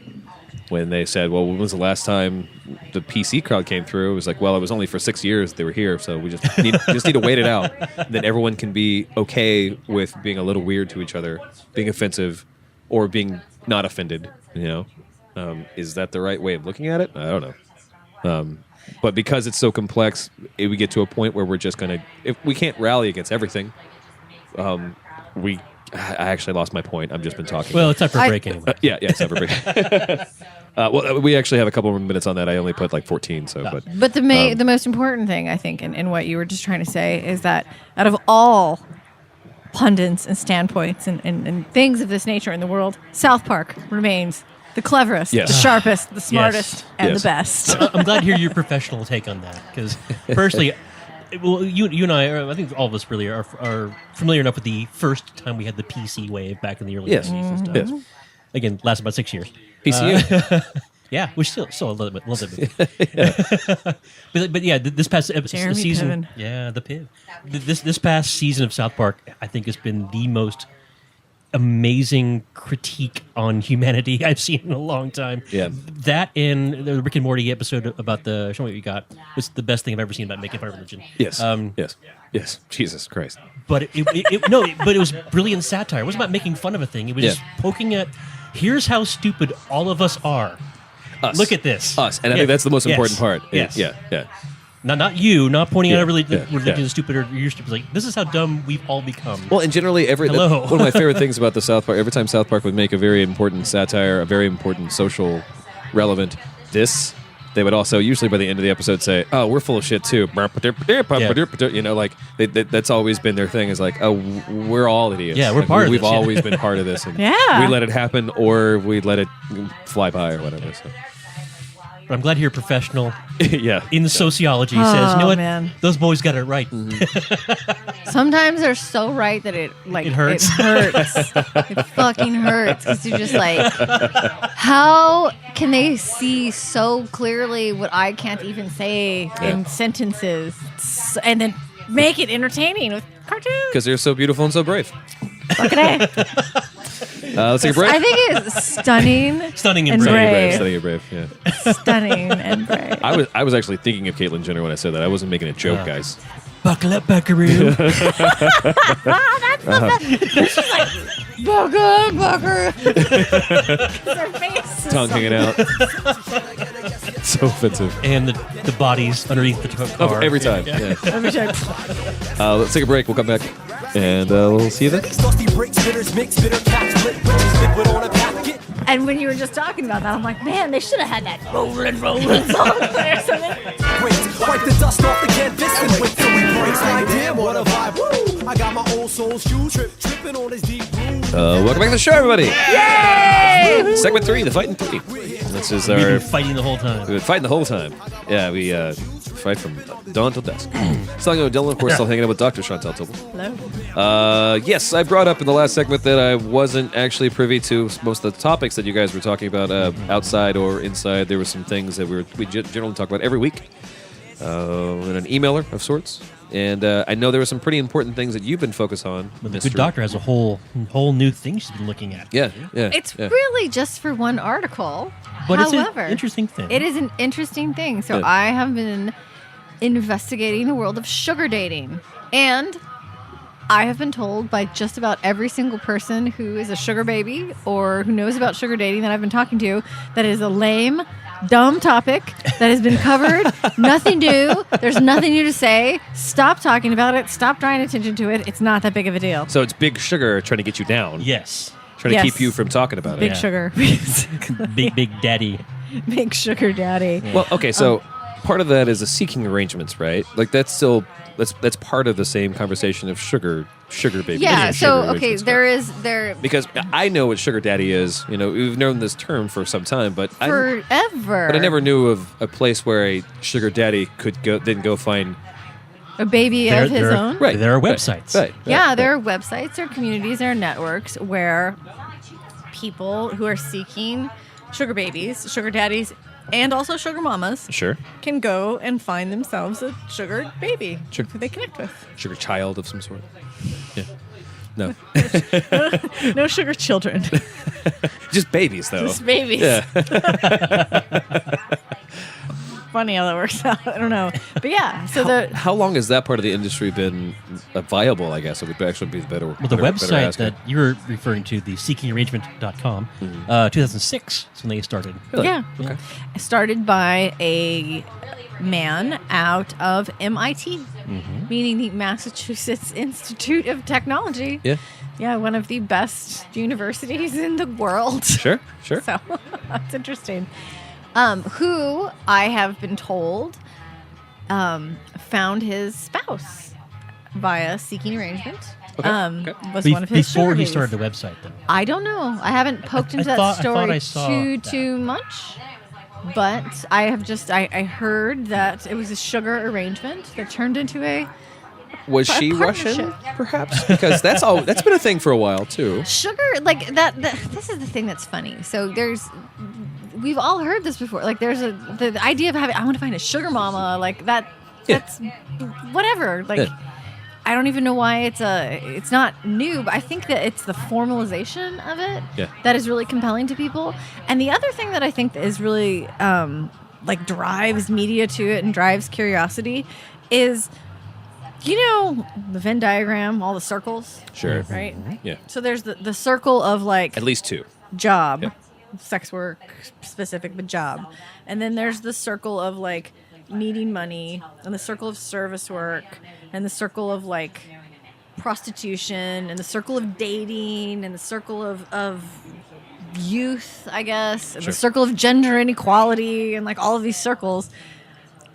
when they said, well, when was the last time the PC crowd came through? It was like, well, it was only for 6 years they were here, so we just need to wait it out. Then everyone can be okay with being a little weird to each other, being offensive, or being not offended, Is that the right way of looking at it? I don't know. But because it's so complex, we get to a point where we're just going to... If we can't rally against everything, I actually lost my point. I've just been talking. Well, it's time for a break anyway. Yeah, it's time for a break. Well, we actually have a couple more minutes on that. I only put like 14, so... But the most important thing, I think, in what you were just trying to say, is that out of all pundits and standpoints and things of this nature in the world, South Park remains the cleverest, the sharpest, the smartest, and the best. I'm glad to hear your professional take on that, because personally... Well, you and I think all of us really are familiar enough with the first time we had the PC wave back in the early 90s and stuff. Yes. Again, lasted about 6 years. PCU? Yeah, which still a little bit. but yeah, this past season, Piven. The Piv. This past season of South Park, I think, has been the most amazing critique on humanity I've seen in a long time. Yeah. That and the Rick and Morty episode about the Show Me What You Got was the best thing I've ever seen about making fun of religion. Yes. Yes. Jesus Christ. But it was brilliant satire. It wasn't about making fun of a thing. It was just poking at, here's how stupid all of us are. Us. Look at this. Us. And I think that's the most important part. Yes. Yeah. Not you, not pointing out religion is stupid or you're stupid. Like, this is how dumb we've all become. Well, and generally, one of my favorite things about the South Park, every time South Park would make a very important satire, a very important social relevant they would also, usually by the end of the episode, say, oh, we're full of shit too. That's always been their thing, is like, oh, we're all idiots. Yeah, we're like, part of We've this, always been part of this. And Yeah. we let it happen or we let it fly by or whatever. So. But I'm glad you're a professional yeah. in sociology. Says, you know what? Man. Those boys got it right. Sometimes they're so right that it hurts. It hurts. It fucking hurts because you're just like, how can they see so clearly what I can't even say in sentences, and then make it entertaining with cartoons? Because they're so beautiful and so brave. Fucking A. Let's take a break. I think it's stunning, Stunning and brave. Stunning and brave. Yeah. Stunning and brave. I was actually thinking of Caitlyn Jenner when I said that. I wasn't making a joke, guys. Buckle up, buckaroo. That's she's like, Bugger. Her face is Tongue so- hanging out. So offensive. And the bodies underneath the car. Every time. Yeah. Every time. Let's take a break. We'll come back. And we'll see you then. Dusty bricks, bitters, mix, bitter caps, split bridges, liquid on a packet. And when you were just talking about that, I'm like, man, they should have had that rolling song there or something. Great, wipe the dust off the canvas and wait till we break. Like, damn, what a vibe. Woo! I got my old soul shoe tripping on his deep groove. Welcome back to the show, everybody. Yay! Segment 3, the Fighting 3. This is We've our... been fighting the whole time. We've been fighting the whole time. Yeah, we fight from dawn till dusk. Still with Dylan, of course, still hanging out with Dr. Chauntelle Tibbals. Hello. Yes, I brought up in the last segment that I wasn't actually privy to most of the topics that you guys were talking about outside or inside. There were some things that we generally talk about every week in an emailer of sorts. And I know there were some pretty important things that you've been focused on. But the good doctor has a whole new thing she's been looking at. Yeah. It's really just for one article. But However, it's an interesting thing. It is an interesting thing. So Yeah. I have been investigating the world of sugar dating. And I have been told by just about every single person who is a sugar baby or who knows about sugar dating that I've been talking to that it is a lame, dumb topic that has been covered. Nothing new. There's nothing new to say. Stop talking about it. Stop drawing attention to it. It's not that big of a deal. So it's Big Sugar trying to get you down. Yes. Trying to Yes. keep you from talking about Big it. sugar. Big daddy. Big sugar daddy. Well, okay, so part of that is the seeking arrangements, right? Like that's still that's part of the same conversation of sugar baby. Yeah, sugar so okay, arrangements, there because I know what sugar daddy is. You know, we've known this term for some time, but forever. I never knew of a place where a sugar daddy could go find. A baby of his own. Right. There are websites. Right. Yeah, there are websites, there are communities, there are networks where people who are seeking sugar babies, sugar daddies, and also sugar mamas Sure. can go and find themselves a sugar baby Sure. who they connect with. Sugar child of some sort. Yeah. No. No sugar children. Just babies, though. Just babies. Yeah. Funny how that works out. I don't know. But yeah, so How long has that part of the industry been viable, I guess? It would actually be the better. Well, the better website asking. that you were referring to, the seekingarrangement.com, 2006 is when they started. Really? yeah. Okay. Started by a man out of MIT, meaning the Massachusetts Institute of Technology. Yeah. Yeah, one of the best universities in the world. Sure. Sure. So that's interesting. Who I have been told found his spouse via seeking arrangement. Okay. Was one of his Before sugar he babies. started the website, though. I don't know. I haven't poked into I that thought story I saw too much. But I have just I heard that it was a sugar arrangement that turned into a Was A she partnership. Russian, perhaps? Because that's been a thing for a while too. sugar like that. This is the thing that's funny. So we've all heard this before. Like there's the idea of having I want to find a sugar mama like that. Yeah. That's whatever. Like Yeah. I don't even know why it's not new, but I think that it's the formalization of it Yeah. that is really compelling to people. And the other thing that I think that is really like drives media to it and drives curiosity is, you know, the Venn diagram, all the circles, Sure. right? Yeah. So there's the circle of like At least two. job, Yeah. sex work specific, but job. And then there's the circle of like needing money, and the circle of service work, and the circle of like prostitution, and the circle of dating, and the circle of youth, I guess, and Sure. the circle of gender inequality, and like all of these circles.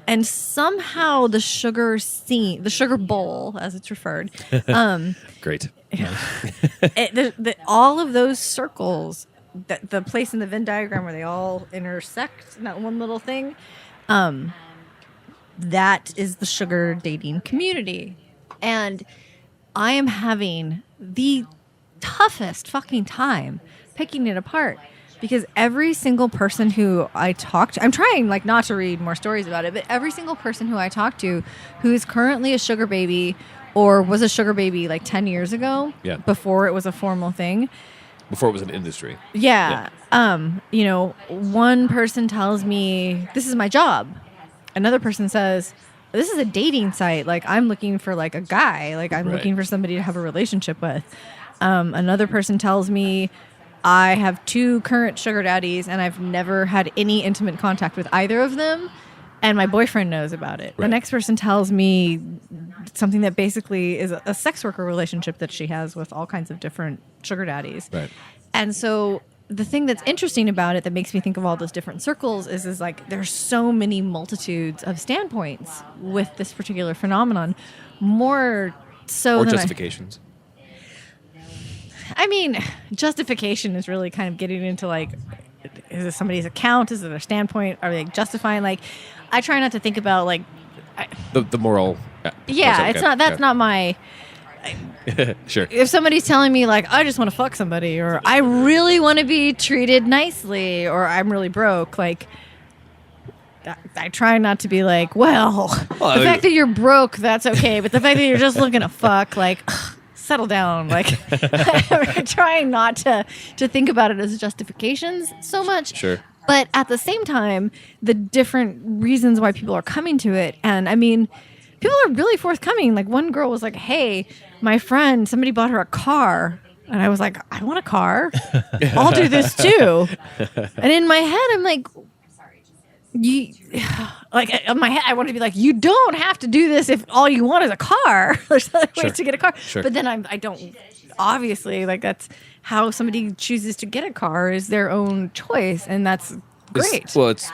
And somehow the sugar scene, the sugar bowl, as it's referred, Great. all of those circles the place in the Venn diagram where they all intersect in that one little thing, that is the sugar dating community. And I am having the toughest fucking time picking it apart because every single person who I talk to, I'm trying like not to read more stories about it, but every single person who I talk to who is currently a sugar baby or was a sugar baby like 10 years ago, before it was a formal thing. Before it was an industry. Yeah. You know, one person tells me, this is my job. Another person says, this is a dating site. Like, I'm looking for like a guy. Like, I'm looking for somebody to have a relationship with. Another person tells me, I have 2 current sugar daddies and I've never had any intimate contact with either of them. And my boyfriend knows about it. The next person tells me something that basically is a sex worker relationship that she has with all kinds of different sugar daddies. Right. And so the thing that's interesting about it that makes me think of all those different circles is like there's so many multitudes of standpoints with this particular phenomenon. More so than justifications. I mean, justification is really kind of getting into like, is it somebody's account? Is it their standpoint? Are they justifying? Like, I try not to think about like the moral. Yeah, it's not. That's not my. Sure. If somebody's telling me like I just want to fuck somebody, or I really want to be treated nicely, or I'm really broke, like I try not to be like, well, the fact that you're broke, that's okay, but the fact that you're just looking to fuck, like. Settle down. Like, I'm trying not to think about it as justifications so much. Sure. But at the same time, the different reasons why people are coming to it. And I mean, people are really forthcoming. Like, one girl was like, hey, my friend, somebody bought her a car. And I was like, I want a car. I'll do this too. And in my head, I'm like, in my head, I want to be like, you don't have to do this if all you want is a car. There's other ways to get a car. Sure. But then I don't, obviously, like that's how somebody chooses to get a car is their own choice. And that's great. It's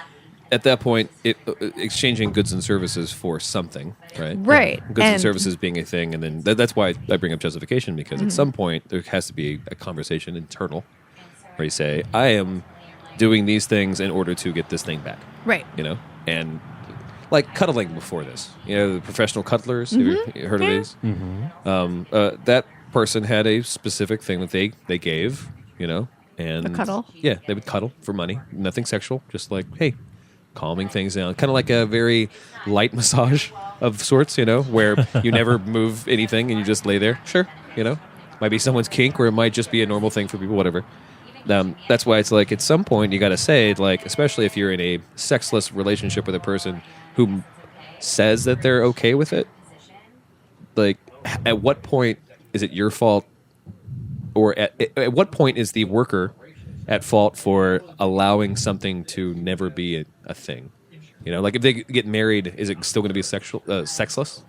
at that point, exchanging goods and services for something, right? Right. Goods and services being a thing. And then that's why I bring up justification, because at some point there has to be a conversation internal where you say, I am doing these things in order to get this thing back. Right. You know, and like cuddling before this, you know, the professional cuddlers. Have you heard of these? That person had a specific thing that they gave, you know, and a cuddle. Yeah, they would cuddle for money. Nothing sexual, just like, hey, calming things down. Kind of like a very light massage of sorts, you know, where you never move anything and you just lay there. Sure, you know, might be someone's kink, or it might just be a normal thing for people. Whatever. That's why it's like at some point you got to say, like, especially if you're in a sexless relationship with a person who says that they're okay with it, like, at what point is it your fault, or at what point is the worker at fault for allowing something to never be a thing? You know, like if they get married, is it still going to be sexless?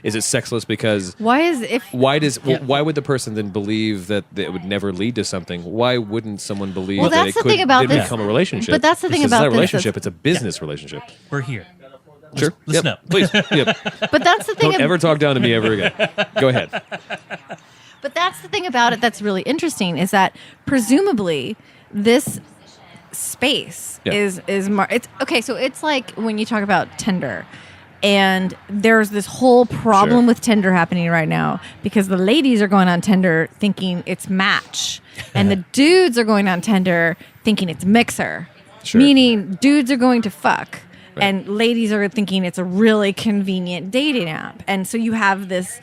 Is it sexless because why would the person then believe that it would never lead to something? Why wouldn't someone believe that it could become a relationship? But that's the thing it's about not a relationship; it's a business relationship. We're here. Sure, listen up, please. Yep. But that's the thing. Don't ever talk down to me ever again. Go ahead. But that's the thing about it that's really interesting is that presumably this space is it's okay. So it's like when you talk about Tinder. And there's this whole problem with Tinder happening right now because the ladies are going on Tinder thinking it's Match, and the dudes are going on Tinder thinking it's Mixer. Sure. Meaning dudes are going to fuck, and ladies are thinking it's a really convenient dating app. And so you have this.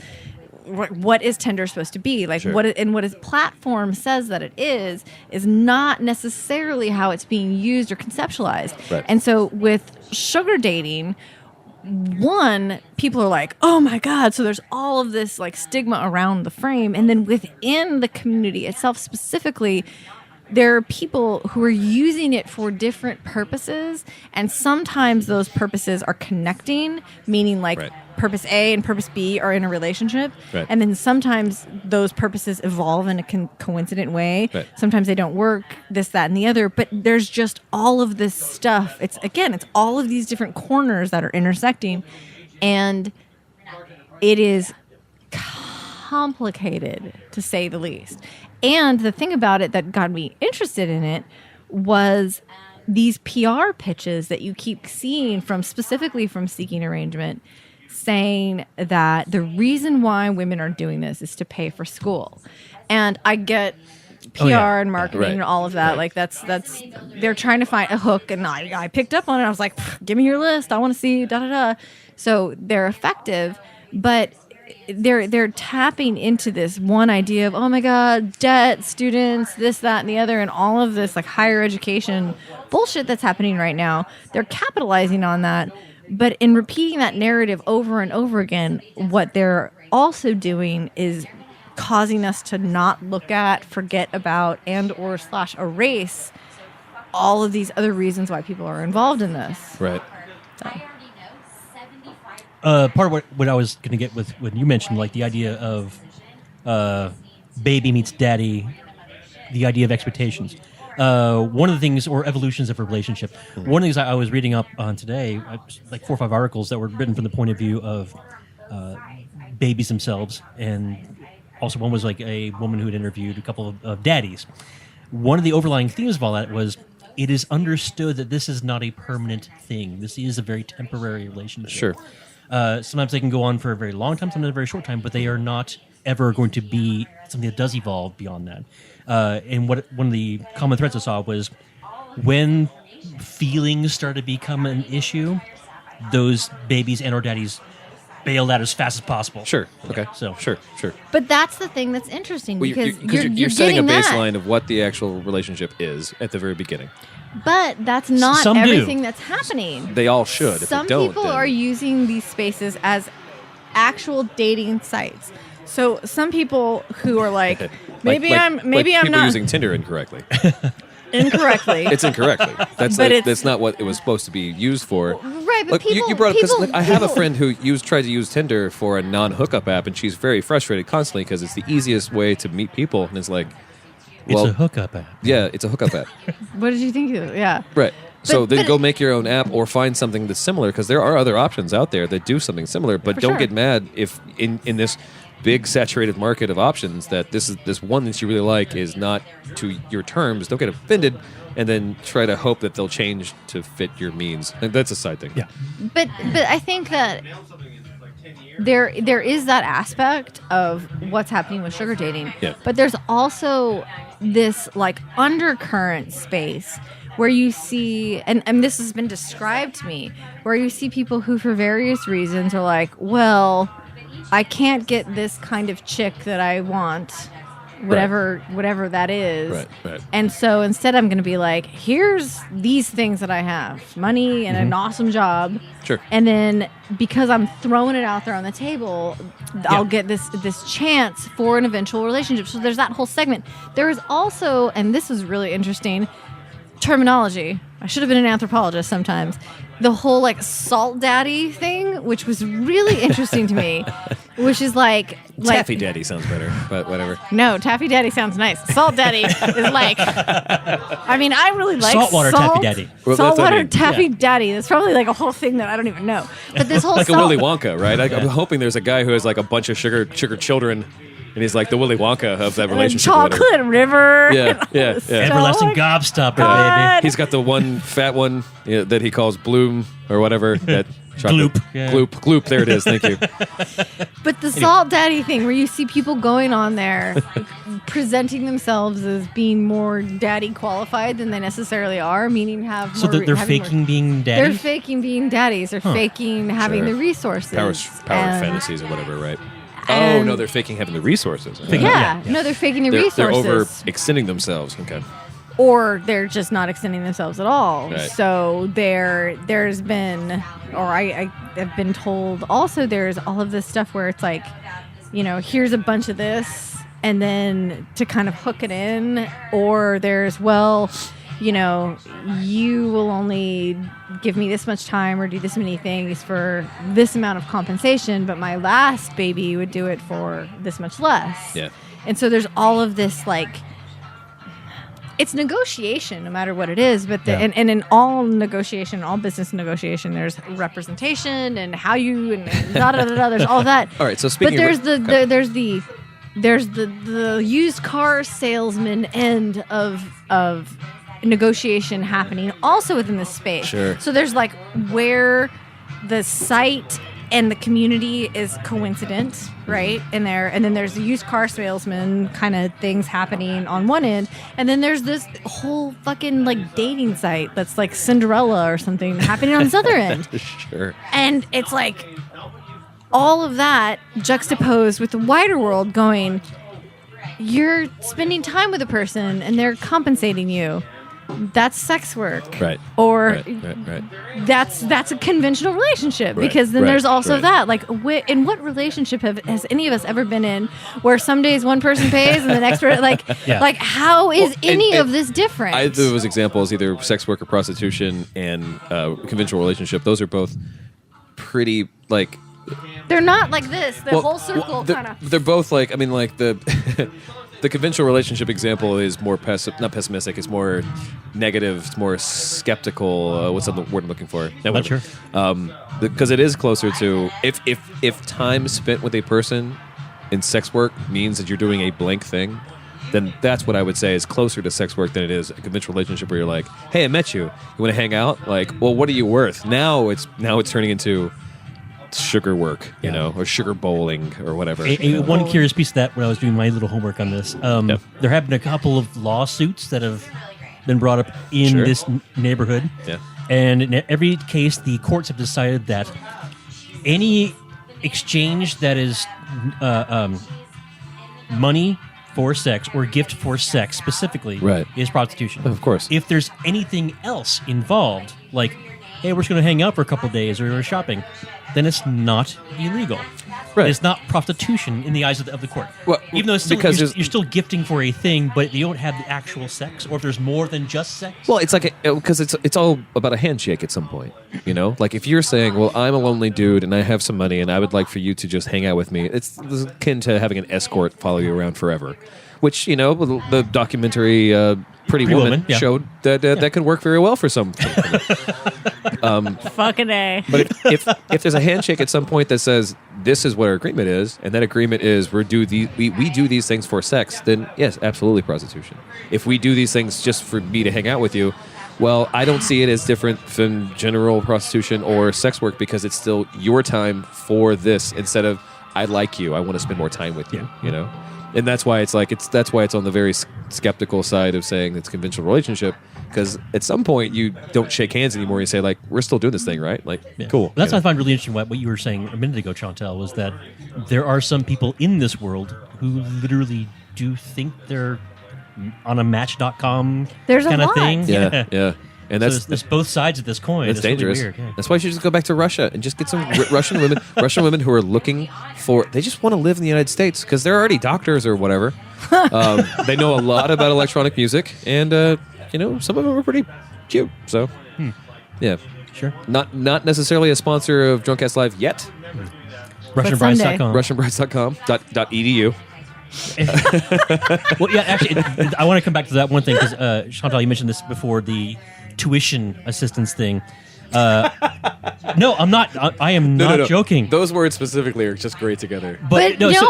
What is Tinder supposed to be like? What its platform says that it is not necessarily how it's being used or conceptualized. Right. And so with sugar dating. One, people are like, oh my God. So there's all of this like stigma around the frame. And then within the community itself specifically, there are people who are using it for different purposes. And sometimes those purposes are connecting, meaning like purpose A and purpose B are in a relationship. Right. And then sometimes those purposes evolve in a coincident way. Right. Sometimes they don't work, this, that, and the other. But there's just all of this stuff. It's all of these different corners that are intersecting. And it is complicated, to say the least. And the thing about it that got me interested in it was these PR pitches that you keep seeing specifically from Seeking Arrangement, saying that the reason why women are doing this is to pay for school. And I get PR and marketing and all of that. Like that's they're trying to find a hook, and I picked up on it. I was like, give me your list. I want to see da da da. So they're effective, but they're tapping into this one idea of, oh my God, debt, students, this, that, and the other, and all of this like higher education bullshit that's happening right now. They're capitalizing on that, but in repeating that narrative over and over again, what they're also doing is causing us to not look at, forget about, and/or / erase all of these other reasons why people are involved in this. Right. So. Part of what I was going to get with when you mentioned like the idea of baby meets daddy, the idea of expectations. One of the things, or evolutions of a relationship. One of the things I was reading up on today, like 4 or 5 articles that were written from the point of view of babies themselves, and also one was like a woman who had interviewed a couple of daddies. One of the overlying themes of all that was it is understood that this is not a permanent thing. This is a very temporary relationship. Sure. Sometimes they can go on for a very long time, sometimes a very short time, but they are not ever going to be something that does evolve beyond that. And one of the common threads I saw was when feelings start to become an issue, those babies and or daddies bailed out as fast as possible. Sure. Okay. So sure. But that's the thing that's interesting, Well, because you're setting a getting baseline that. of what the actual relationship is at the very beginning. But that's not Some do. everything that's happening. They all should. Some if they don't, people then- are using these spaces as actual dating sites. So some people who are like, maybe I'm people not using Tinder incorrectly. incorrectly. It's incorrectly. That's But like, it's- that's not what it was supposed to be used for. Right, but Look, people, you brought up because I have a people- friend who tried to use Tinder for a non-hookup app, and she's very frustrated constantly because it's the easiest way to meet people, and it's like, well, it's a hookup app. yeah, it's a hookup app, What did you think? Yeah. right? So then but- go make your own app or find something that's similar, because there are other options out there that do something similar. But For don't sure. get mad if in this big saturated market of options that this one that you really like is not to your terms. Don't get offended, and then try to hope that they'll change to fit your means. And that's a side thing. Yeah. But I think that there is that aspect of what's happening with sugar dating. Yeah. But there's also this like undercurrent space where you see, and this has been described to me, where you see people who for various reasons are like, well, I can't get this kind of chick that I want, whatever that is. Right. And so instead I'm going to be like, here's these things that I have, money and an awesome job. Sure. And then because I'm throwing it out there on the table, I'll get this chance for an eventual relationship. So there's that whole segment. There is also, and this is really interesting, terminology. I should have been an anthropologist sometimes. The whole like salt daddy thing, which was really interesting to me, which is like Taffy Daddy sounds better, but whatever. No, taffy daddy sounds nice. Salt daddy is like, I mean, I really like Saltwater salt, taffy daddy. Well, that's what I saltwater mean. taffy Yeah. daddy. That's probably like a whole thing that I don't even know. But this whole Like a salt, Willy Wonka, right? I'm hoping there's a guy who has like a bunch of sugar children, and he's like the Willy Wonka of that relationship. or whatever. chocolate river. Yeah, and all yeah, this yeah. stuff. Everlasting Like, gobstopper, God. baby. He's got the one fat one that he calls Bloom or whatever. That chocolate. Gloop, yeah. Gloop. There it is. Thank you. But the salt daddy thing, where you see people going on there, presenting themselves as being more daddy qualified than they necessarily are, meaning have So more, they're having faking more, being They're daddies? faking being daddies. They're faking having Sure. the resources. Power And- fantasies or whatever, right? Oh and- no, they're faking having the resources. Faking- Yeah, Yeah. no, they're faking the They're resources. overextending themselves. Okay. Or they're just not extending themselves at all. Right. So there's been, or I have been told also, there's all of this stuff where it's like, you know, here's a bunch of this, and then to kind of hook it in, or there's, well, you know, you will only give me this much time or do this many things for this amount of compensation, but my last baby would do it for this much less. Yeah. And so there's all of this like, it's negotiation no matter what it is, but and in all negotiation, all business negotiation, there's representation and how you and da da da da. There's all that. All right, so speaking but of there's there's the there's the used car salesman end of negotiation happening also within this space. Sure. So there's like where the site and the community is coincident, right? And then there's the used car salesman kind of things happening on one end, and then there's this whole fucking like dating site that's like Cinderella or something happening on this other end. Sure. And it's like all of that juxtaposed with the wider world going, you're spending time with a person and they're compensating you. That's sex work. Right. Or Right. that's a conventional relationship, because then there's also that. Like, in what relationship has any of us ever been in where some days one person pays and the next person, like how is any of this different? Either of those examples, either sex work or prostitution and conventional relationship, those are both pretty like. They're not like this. The whole circle kind of. They're both like. I mean, like the. The conventional relationship example is more not pessimistic. It's more negative. It's more skeptical. What's the word I'm looking for? Not sure. Because it is closer to if time spent with a person in sex work means that you're doing a blank thing, then that's what I would say is closer to sex work than it is a conventional relationship where you're like, hey, I met you. You want to hang out? Like, well, what are you worth? Now it's turning into sugar work, you know, or sugar bowling or whatever. One curious piece of that when I was doing my little homework on this, there have been a couple of lawsuits that have been brought up in this neighborhood. Yeah. And in every case, the courts have decided that any exchange that is money for sex or gift for sex specifically is prostitution. Of course. If there's anything else involved, like, hey, we're just going to hang out for a couple of days or we're shopping, then it's not illegal. Right. It's not prostitution in the eyes of the court. Well, even though it's still, because you're still gifting for a thing, but you don't have the actual sex, or if there's more than just sex. Well, it's like because it's all about a handshake at some point, you know. Like if you're saying, "Well, I'm a lonely dude and I have some money and I would like for you to just hang out with me," it's akin to having an escort follow you around forever, which the documentary Pretty Woman showed that that can work very well for some. Fucking A. But if there's a handshake at some point that says this is what our agreement is, and that agreement is we do these things for sex, then yes, absolutely prostitution. If we do these things just for me to hang out with you, well, I don't see it as different from general prostitution or sex work because it's still your time for this instead of I like you, I want to spend more time with you, you know? And that's why it's on the very skeptical side of saying it's a conventional relationship, because at some point you don't shake hands anymore. You say like, we're still doing this thing, right? Like, cool. That's what I find really interesting. What you were saying a minute ago, Chauntelle, was that there are some people in this world who literally do think they're on a Match.com kind of thing. Yeah. And so there's both sides of this coin. That's dangerous. Really weird, That's why you should just go back to Russia and just get some Russian women who are looking for. They just want to live in the United States because they're already doctors or whatever. They know a lot about electronic music, and some of them are pretty cute. So, yeah, sure. Not necessarily a sponsor of Drunkcast Live yet. RussianBrides.com. RussianBrides.com.edu. Well, yeah, actually, I want to come back to that one thing because Chauntelle, you mentioned this before, the tuition assistance thing. No, I'm not. I am not joking. Those words specifically are just great together. But this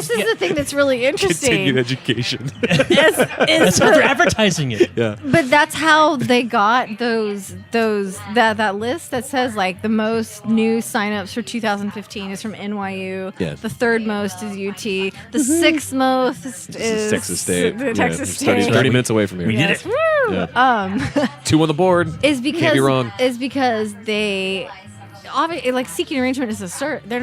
is the thing that's really interesting. Continued education. That's how they're advertising it. Yeah. But that's how they got that list that says like the most new signups for 2015 is from NYU. Yeah. The third most is UT. The sixth most is Texas State. Texas State. 30 minutes away from here. We did it. Woo! Yeah. 2 on the board. Is because Can't be wrong. Because they obviously like seeking arrangement is they're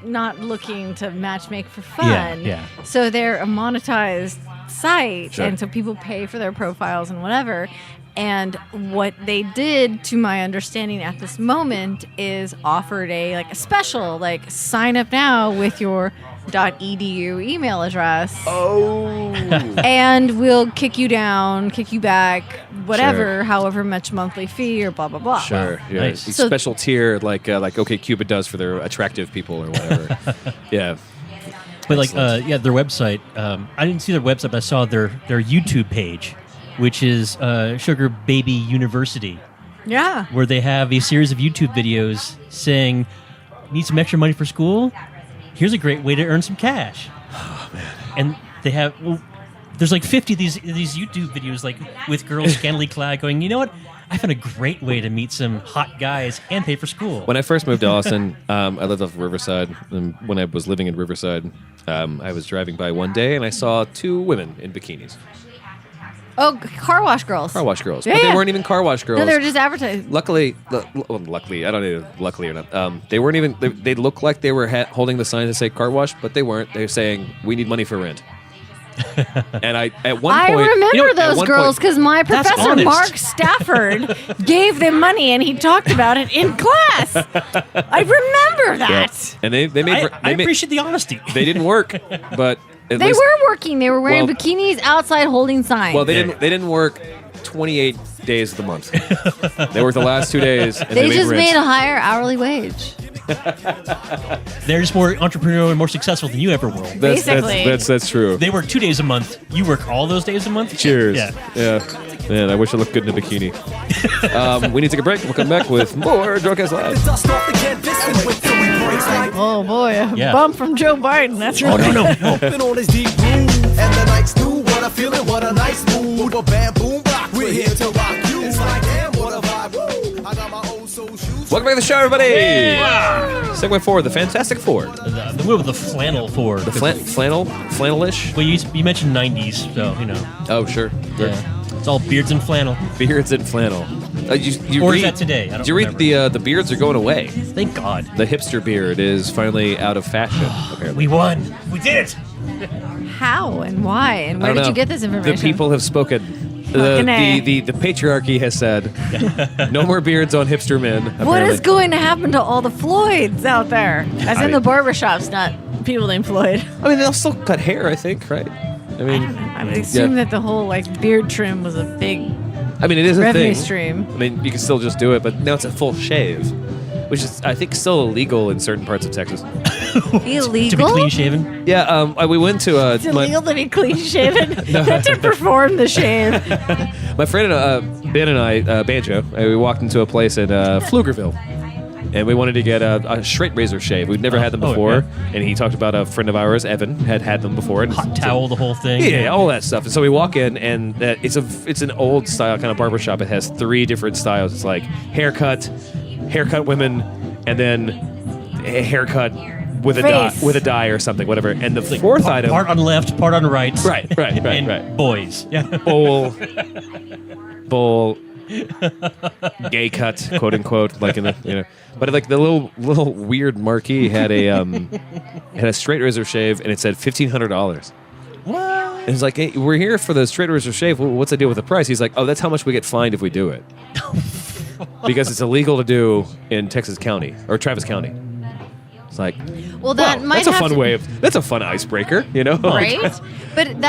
not looking to matchmake for fun. Yeah. So they're a monetized site, Sure. and so people pay for their profiles and whatever. And what they did, to my understanding at this moment, is offered a special sign up now with your .edu email address. Oh. And we'll kick you down, kick you back, whatever, however much monthly fee or blah blah blah. Sure. Yeah. Nice. So, special tier like OkCupid does for their attractive people or whatever. Yeah. But their website. I didn't see their website, but I saw their YouTube page, which is Sugar Baby University. Yeah. Where they have a series of YouTube videos saying, "Need some extra money for school? Here's a great way to earn some cash." Oh man. and they have. Well, there's like 50 of these YouTube videos like with girls scantily clad going, you know what? I found a great way to meet some hot guys and pay for school. When I first moved to Austin, I lived off Riverside. And when I was living in Riverside, I was driving by one day and I saw 2 women in bikinis. Oh, car wash girls. Car wash girls. Yeah, But they yeah. weren't even car wash girls. No, they were just advertising. Luckily, I don't know luckily or not. They weren't even, they looked like they were holding the sign to say car wash, but they weren't. They were saying, we need money for rent. And at one point, remember those girls because my professor honest. Mark Stafford gave them money and he talked about it in class. I remember that. and they made. I appreciate the honesty. They didn't work, but at They least, were working. They were wearing Well- bikinis outside holding signs. Well, they didn't work 28 days of the month. They worked the last 2 days. And they made just rent. made a higher hourly wage. They're just more entrepreneurial and more successful than you ever will. Basically. That's true. They work 2 days a month. You work all those days a month? Cheers. Yeah. Man, I wish I looked good in a bikini. We need to take a break. We'll come back with more Drunk As Live. Dust off the canvas and wait till we break like Oh boy, a Yeah. bump from Joe Biden. That's right. Oh, no. Been on his deep groove, and the night's new. What a feeling, what a nice mood. A bam, boom, rock. We're here to rock you. It's like, damn, what a vibe. Woo. I got my old soul shoes. Welcome back to the show, everybody. Segment 4, the Fantastic Four. The move of the flannel Ford. The flannelish. Well, you mentioned 90s, so, you know. Oh, sure. Yeah. It's all beards and flannel. Beards and flannel. You Or read, is that today? I don't Did you read remember. the beards are going away? Thank God. The hipster beard is finally out of fashion. Apparently, We won. We did it. How and why and I where don't did you know. get this information? The people have spoken. Fucking A. The patriarchy has said, no more beards on hipster men. What apparently. is going to happen to all the Floyds out there? As in the barbershops, not people named Floyd. I mean, they'll still cut hair, I think, right? I mean, I would assume that the whole beard trim was a big it is a revenue thing. stream. I mean, you can still just do it, but now it's a full shave, which is, I think, still illegal in certain parts of Texas. Illegal? To be clean shaven. Yeah, we went to It's illegal to be clean shaven, not to perform the shave. my friend Ben and I, Banjo. We walked into a place in Pflugerville. And we wanted to get a straight razor shave. We'd never had them before. yeah. And he talked about a friend of ours, Evan, had them before. And Hot towel, the whole thing. Yeah, all that stuff. And so we walk in, and it's an old style kind of barbershop. It has 3 different styles. It's like haircut women, and then a haircut with a dye or something, whatever. And the Like fourth item, part on the left, part on the right. Right, and right. boys. Yeah. bowl, gay cut, quote unquote, like in the But like the little weird marquee had a straight razor shave, and it said $1,500. What? And it's like, hey, we're here for the straight razor shave. What's the deal with the price? He's like, oh, that's how much we get fined if we do it, because it's illegal to do in Texas County or Travis County. It's like, Well, that might that's a have fun to, way that's a fun icebreaker, you know? right? But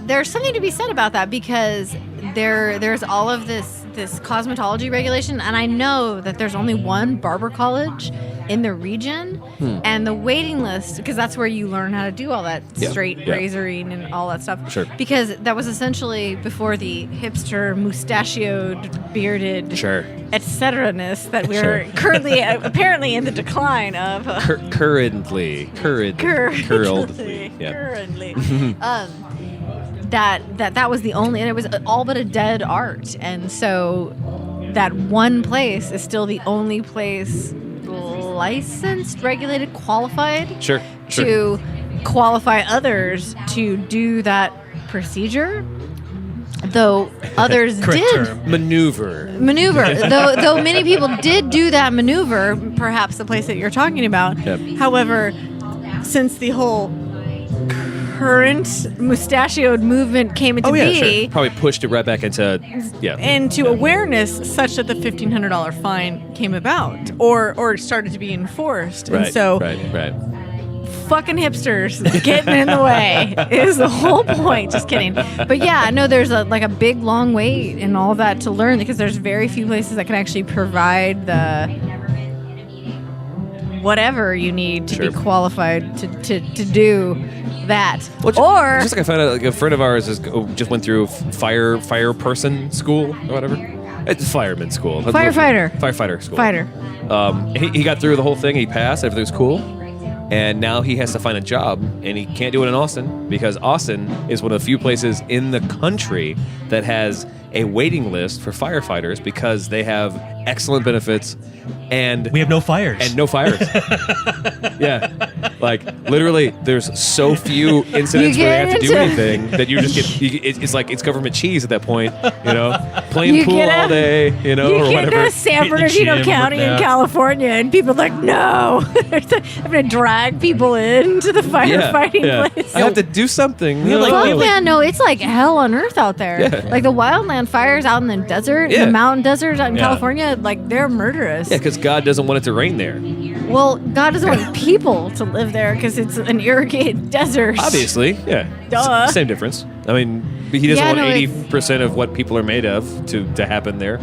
there's something to be said about that because there's all of this cosmetology regulation, and I know that there's only one barber college in the region, and the waiting list, because that's where you learn how to do all that straight razoring and all that stuff. Sure. Because that was essentially before the hipster, mustachioed, bearded, etc.ness that we're currently apparently in the decline of. Currently. That was the only, and it was all but a dead art, and so that one place is still the only place licensed, regulated, qualified to qualify others to do that procedure. Though others did maneuver. though many people did do that maneuver, perhaps the place that you're talking about. Yep. However, since the whole current mustachioed movement came into being, Probably pushed it right back into into awareness, such that the $1,500 fine came about, or started to be enforced. Right, and so, right. fucking hipsters getting in the way is the whole point. Just kidding. But yeah, no, there's a big long wait and all that to learn, because there's very few places that can actually provide the whatever you need to be qualified to do that. Or just like I found out, like a friend of ours just went through fire person school or whatever. It's fireman school. Firefighter school. Fighter. He got through the whole thing. He passed. Everything was cool. And now he has to find a job, and he can't do it in Austin because Austin is one of the few places in the country that has a waiting list for firefighters because they have excellent benefits and we have no fires. And no fires. Yeah. Like, literally, there's so few incidents where they have to do anything that you just get... It's like it's government cheese at that point, you know? Playing pool all day, you know, or whatever. You get to San Bernardino County in California, and people are like, no! They're having to drag people into the firefighting place. I have to do something. Fuck, man, no, it's like hell on earth out there. Yeah. Like the wildland fires out in the desert, the mountain deserts out in California, like they're murderous. Yeah, because God doesn't want it to rain there. Well, God doesn't want people to live there because it's an irrigated desert. Obviously, yeah. Duh. Same difference. I mean, he doesn't want 80% of what people are made of to happen there.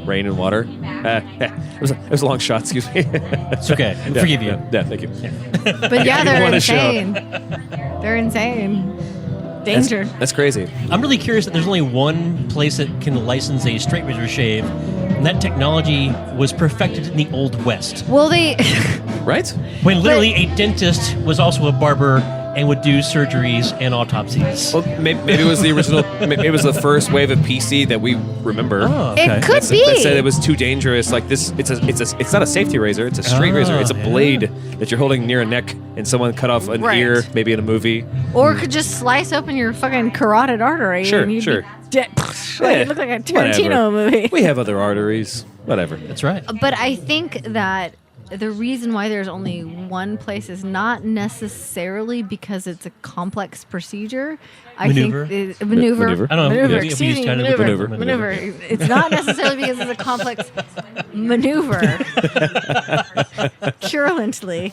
Rain and water. It was a long shot, excuse me. It's okay. Forgive you. Yeah, thank you. But yeah, they're insane. They're insane. Danger. That's crazy. I'm really curious that there's only one place that can license a straight razor shave, and that technology was perfected in the Old West. Well, they... Right? When literally a dentist was also a barber and would do surgeries and autopsies. Well, maybe it was the original. Maybe it was the first wave of PC that we remember. Oh, okay. It could be. That said it was too dangerous. Like this, it's not a safety razor. It's a straight razor. It's a blade that you're holding near a neck, and someone cut off an ear, maybe in a movie. Or could just slice open your fucking carotid artery. Sure, and sure. It looked like a Tarantino movie. We have other arteries. Whatever. That's right. But I think that the reason why there's only one place is not necessarily because it's a complex procedure. Maneuver? I think maneuver. I don't know. Maneuver. We've Excuse used me. kind of Maneuver. It's not necessarily because it's a complex maneuver. Currently,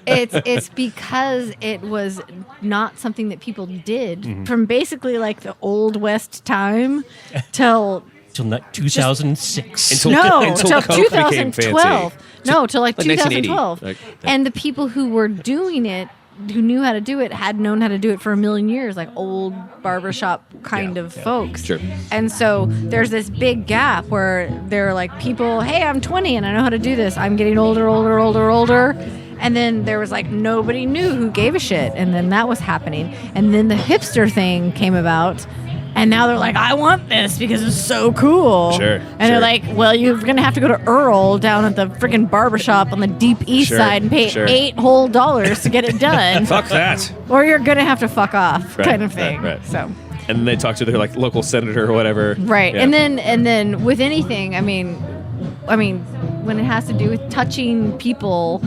it's because it was not something that people did from basically like the Old West time till 2006. Until Coke became 2012. fancy. No, till like 1980. 2012. And the people who were doing it, who knew how to do it, had known how to do it for a million years, like old barbershop kind of folks. Sure. And so there's this big gap where they're like people, hey, I'm 20 and I know how to do this. I'm getting older. And then there was like nobody knew who gave a shit. And then that was happening. And then the hipster thing came about. And now they're like, I want this because it's so cool. Sure. And they're like, well, you're going to have to go to Earl down at the freaking barbershop on the deep east side and pay $8 whole to get it done. Fuck that. Or you're going to have to fuck off kind of thing. Right. So. And then they talk to their like local senator or whatever. Right. Yeah. And then with anything, I mean, when it has to do with touching people,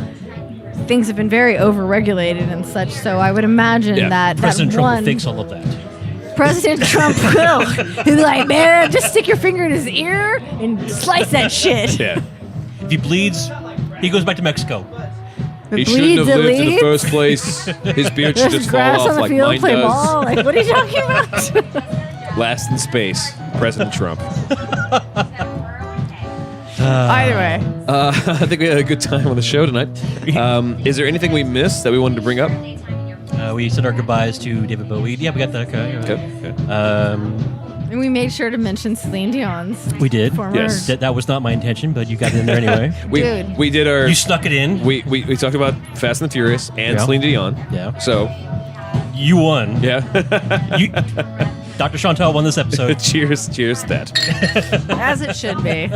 things have been very overregulated and such. So I would imagine that President that Trump one will fix all of that. President Trump will. He'll be like, man, just stick your finger in his ear and slice that shit. Yeah. If he bleeds, he goes back to Mexico. He shouldn't have lived in the first place. His beard should just fall off like mine play does. Ball. Like, what are you talking about? Last in space, President Trump. Either way. I think we had a good time on the show tonight. Is there anything we missed that we wanted to bring up? We said our goodbyes to David Bowie. Yeah, we got that. Okay. And we made sure to mention Celine Dion's. We did. Yes. That was not my intention, but you got it in there anyway. We did our. You snuck it in. We talked about Fast and the Furious and Celine Dion. Yeah. So. You won. Yeah. Dr. Chauntelle won this episode. Cheers to that. As it should be.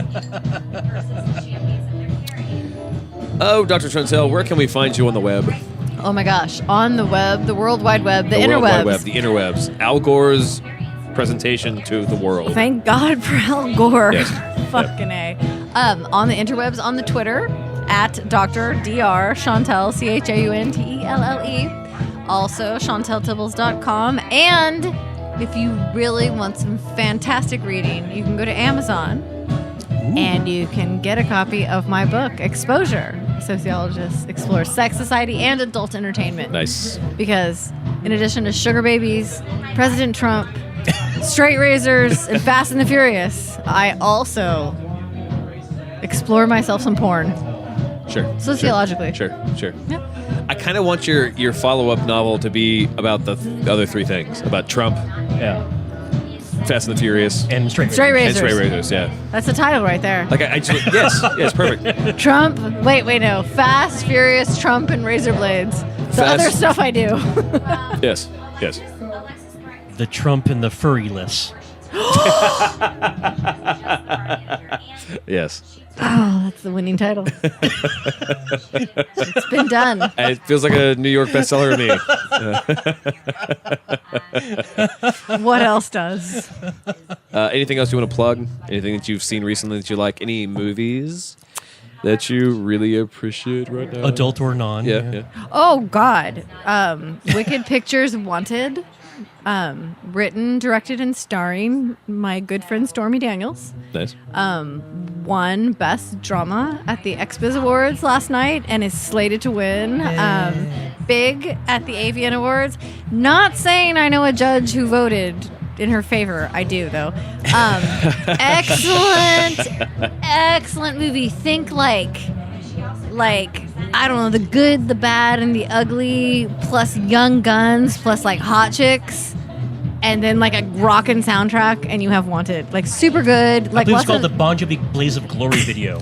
Oh, Dr. Chauntelle, where can we find you on the web? Oh my gosh. On the web, the World Wide Web, the interwebs. World Wide Web, the interwebs. Al Gore's presentation to the world. Thank God for Al Gore. Yes. Fucking A. On the interwebs, on the Twitter, at Dr. Dr. Chauntelle, CHAUNTELLE. Also, ChauntellTibbles.com. And if you really want some fantastic reading, you can go to Amazon. And you can get a copy of my book, Exposure. Sociologists explore sex, society, and adult entertainment. Nice. Because in addition to sugar babies, President Trump, straight razors, and Fast and the Furious, I also explore myself some porn. Sure. Sociologically. Sure. Yep. I kind of want your follow-up novel to be about the other three things. About Trump. Yeah. Fast and the Furious. And Straight Straight Razors. And Razors. Straight Razors, yeah. That's the title right there. Like, I just, yes, perfect. Trump. Wait, no. Fast, Furious, Trump, and Razor Blades. The other stuff I do. Yes. The Trump and the furryless. Yes. Oh, that's the winning title. It's been done. It feels like a New York bestseller to me. What else does? Anything else you want to plug? Anything that you've seen recently that you like? Any movies that you really appreciate right now? Adult or non. Yeah. Oh, God. Wicked Pictures Wanted. Written, directed, and starring my good friend Stormy Daniels. Nice. Won Best Drama at the XBiz Awards last night and is slated to win big at the AVN Awards. Not saying I know a judge who voted in her favor. I do, though. Excellent movie. Think like I don't know, the good, the bad, and the ugly, plus Young Guns, plus like hot chicks, and then like a rockin' soundtrack, and you have Wanted. Like super good. Like I believe it's called the Bon Jovi Blaze of Glory video.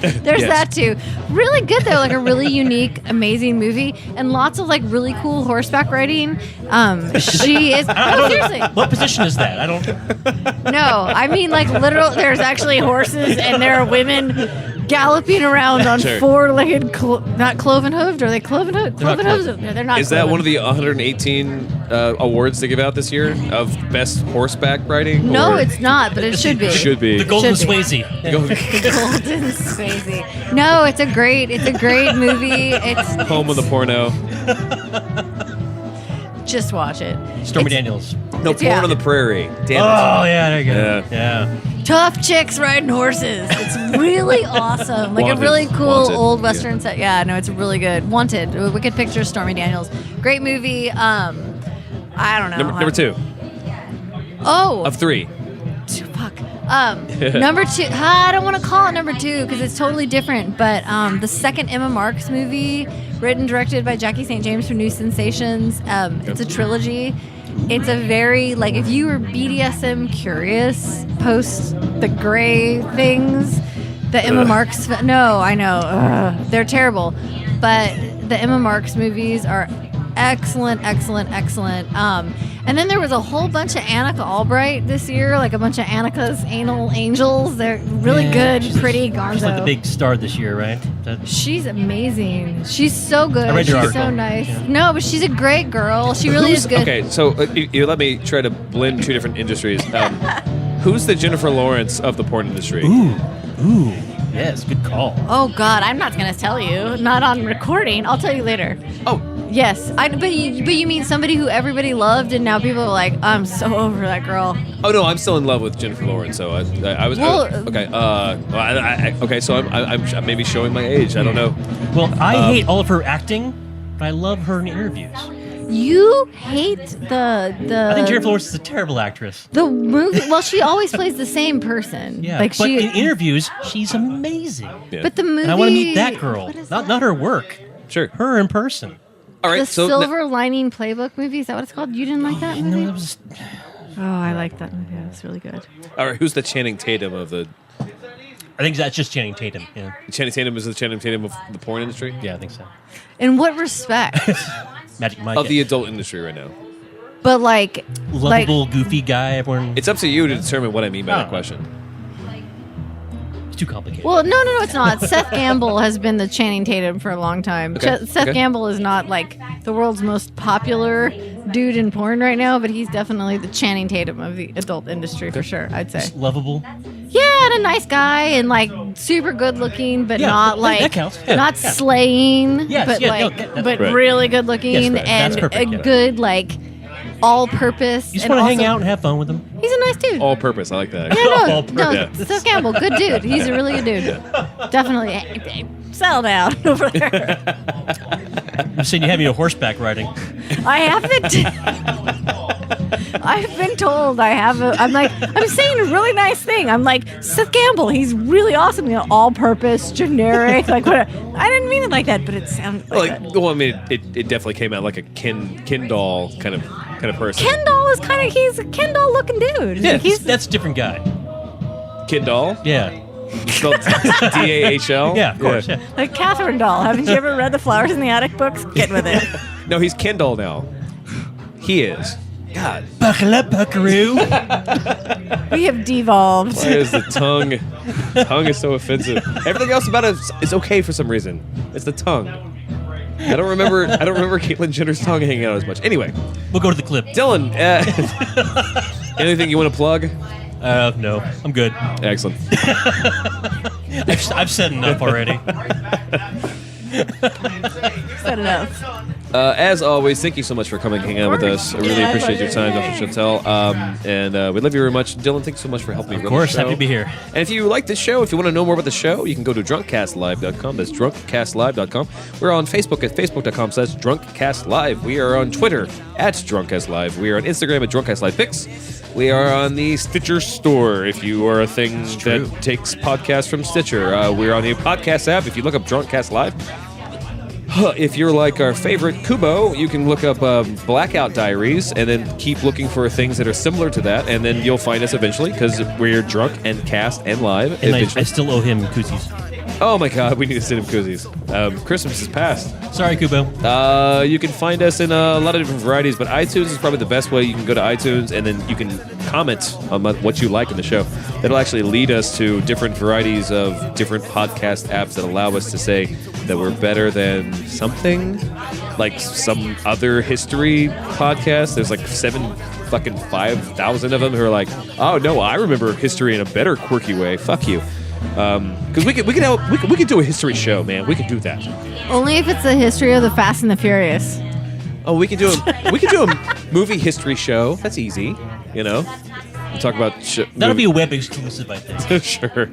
There's that too. Really good though, like a really unique, amazing movie, and lots of like really cool horseback riding. She is. No, seriously. What position is that? I don't. No, I mean like literal. There's actually horses, and there are women galloping around on Sure. four-legged, not cloven-hooved. Are they cloven-hooved? Cloven-hooved? No, they're not. Is that one of the 118 awards they give out this year of best horseback riding? No, or- it's not, but it should be. Should be. The Golden Should be. Swayze. Golden Swayze. No, it's a great movie. It's Home of the porno. just watch it. Stormy It's Daniels. No, Yeah. porn on the prairie. Damn Oh, yeah, there you go. Yeah. tough chicks riding horses. It's really awesome. Like Wanted. a really cool Wanted. old Western set. Yeah, no, it's really good. Wanted. Wicked Pictures, Stormy Daniels. Great movie. I don't know. Number 2 Oh. of 3. Fuck. Number 2. I don't want to call it number 2 because it's totally different. But the second Emma Marx movie, written directed by Jackie St. James from New Sensations. It's a trilogy. It's a very, like, if you were BDSM curious post the gray things, the Emma Marx. No, I know. They're terrible. But the Emma Marx movies are excellent. And then there was a whole bunch of Annika Albright this year, like a bunch of Annika's anal angels. They're really good, pretty gonzo. She's like the big star this year, right? She's amazing. She's so good. I read your She's so article. nice. Yeah. No, but she's a great girl. She really is good. Okay, so you let me try to blend 2 different industries. Who's the Jennifer Lawrence of the porn industry? Ooh, yes, good call. Oh God, I'm not gonna tell you. Not on recording. I'll tell you later. Oh, Yes, but you mean somebody who everybody loved, and now people are like, I'm so over that girl. oh no, I'm still in love with Jennifer Lawrence. So I was Well, okay. Okay, so I'm maybe showing my age. I don't know. Well, I hate all of her acting, but I love her in interviews. You hate the. I think Jennifer Lawrence is a terrible actress. The movie. Well, she always plays the same person. Yeah, like but she. in interviews, she's amazing. Yeah. But the movie. And I want to meet that girl, What is not that? her work. Sure. Her in person. All right. The So Silver Lining Playbook movie. Is that what it's called? You didn't like that No, movie? that was. Oh, I like that movie. It was really good. all right. Who's the Channing Tatum of the? I think that's just Channing Tatum. Yeah, Channing Tatum is the Channing Tatum of the porn industry. yeah, I think so. In what respect? Magic Mike, Of the adult industry right now. But like, lovable, goofy guy. Everyone. It's up to you to determine what I mean by that Oh. question. It's too complicated. well, no, it's not. Seth Gamble has been the Channing Tatum for a long time. Okay, Seth okay. Gamble is not like the world's most popular dude in porn right now, but he's definitely the Channing Tatum of the adult industry for sure. I'd say. Just lovable. Yeah, and a nice guy and like super good looking, but Yeah, not that like counts. Yeah, not yeah. slaying, Yes, but yeah, like no, that's but right. really good looking Yes, right. That's and perfect, a yeah. good like all purpose. You just and want to hang also- out and have fun with him. He's a nice dude. All purpose. I like that. Yeah, no, all no, purpose. Seth Gamble, good dude. He's a really good dude. Definitely. Hey, settle down over there. I'm saying you have me a horseback riding. I haven't. I've been told I have a. I'm like, I'm saying a really nice thing. I'm like, Seth Gamble, he's really awesome. You know, all purpose, generic. Like, what? I didn't mean it like that, but it sounded like that. Well, I mean, it definitely came out like a Ken doll kind of kind of person. Ken doll is he's a Ken doll looking dude. Yeah, Like, he's that's a different guy. Ken Doll? Yeah. Spelled D-A-H-L? Yeah, of course. Yeah. like Catherine doll. Haven't you ever read the Flowers in the Attic books? Get with it. No, he's Ken Doll now. He is. God. Buckle up, buckaroo. We have devolved. Why is the tongue is so offensive? Everything else about it is okay for some reason. It's the tongue. I don't remember Caitlyn Jenner's tongue hanging out as much. Anyway, We'll go to the clip. Dylan, anything you want to plug? No, I'm good. Excellent. I've said enough already. Said enough. As always, thank you so much for coming and hanging out with us. I really appreciate your time, Dr. Chauntelle. And we love you very much. Dylan, thanks so much for helping me run Of course, the show. happy to be here. And if you like this show, if you want to know more about the show, you can go to drunkcastlive.com. That's drunkcastlive.com. We're on Facebook at facebook.com/drunkcastlive. We are on Twitter at drunkcastlive. We are on Instagram at drunkcastlivepix. We are on the Stitcher store if you are a thing that takes podcasts from Stitcher. We're on the podcast app if you look up Drunkcast Live. If you're like our favorite Kubo, you can look up Blackout Diaries and then keep looking for things that are similar to that, and then you'll find us eventually because we're drunk and cast and live. And I still owe him koozies. Oh my God, we need to send him koozies. Christmas is past. Sorry, Kubo. You can find us in a lot of different varieties, but iTunes is probably the best way. You can go to iTunes and then you can comment on what you like in the show. That'll actually lead us to different varieties of different podcast apps that allow us to say that we're better than something, like some other history podcast. There's like 5,000 of them who are like, oh no, I remember history in a better quirky way. Fuck you. Because we could do a history show, man. We could do that. Only if it's the history of the Fast and the Furious. Oh, we could do a movie history show. That's easy, you know. We'll talk about That'll be a web exclusive, I think. Sure.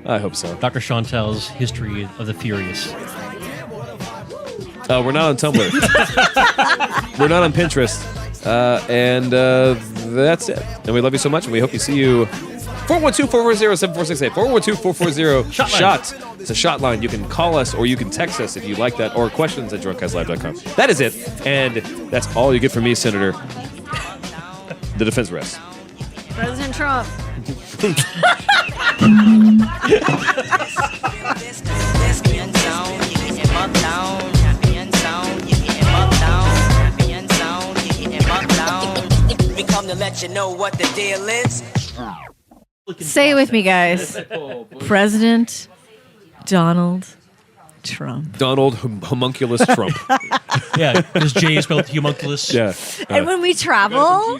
I hope so. Dr. Chauntelle's History of the Furious. We're not on Tumblr. We're not on Pinterest. And that's it. And we love you so much, and we hope to see you. 412-440-7468. 412-440-SHOT. It's a shot line. You can call us or you can text us if you like that, or questions at drunkcastlive.com. That is it. And that's all you get from me, Senator. The defense rests. President Trump. To let you know what the deal is. Say it with me, guys. President Donald Trump. Donald Homunculus Trump. Yeah, because J is spelled homunculus. Yeah. And when we travel,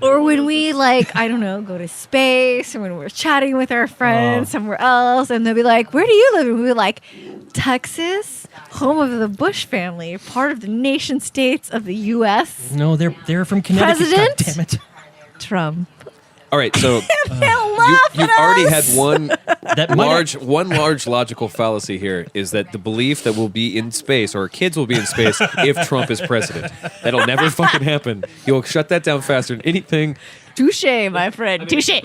or when we, I don't know, go to space, or when we're chatting with our friends somewhere else, and they'll be like, where do you live? And we'll be like, Texas, home of the Bush family, part of the nation states of the U.S. No, they're from Connecticut. President God damn it. Trump. All right, so you've already had one large logical fallacy here, is that the belief that we'll be in space, or kids will be in space, if Trump is president. That'll never fucking happen. You'll shut that down faster than anything. Touche, my friend. Touche.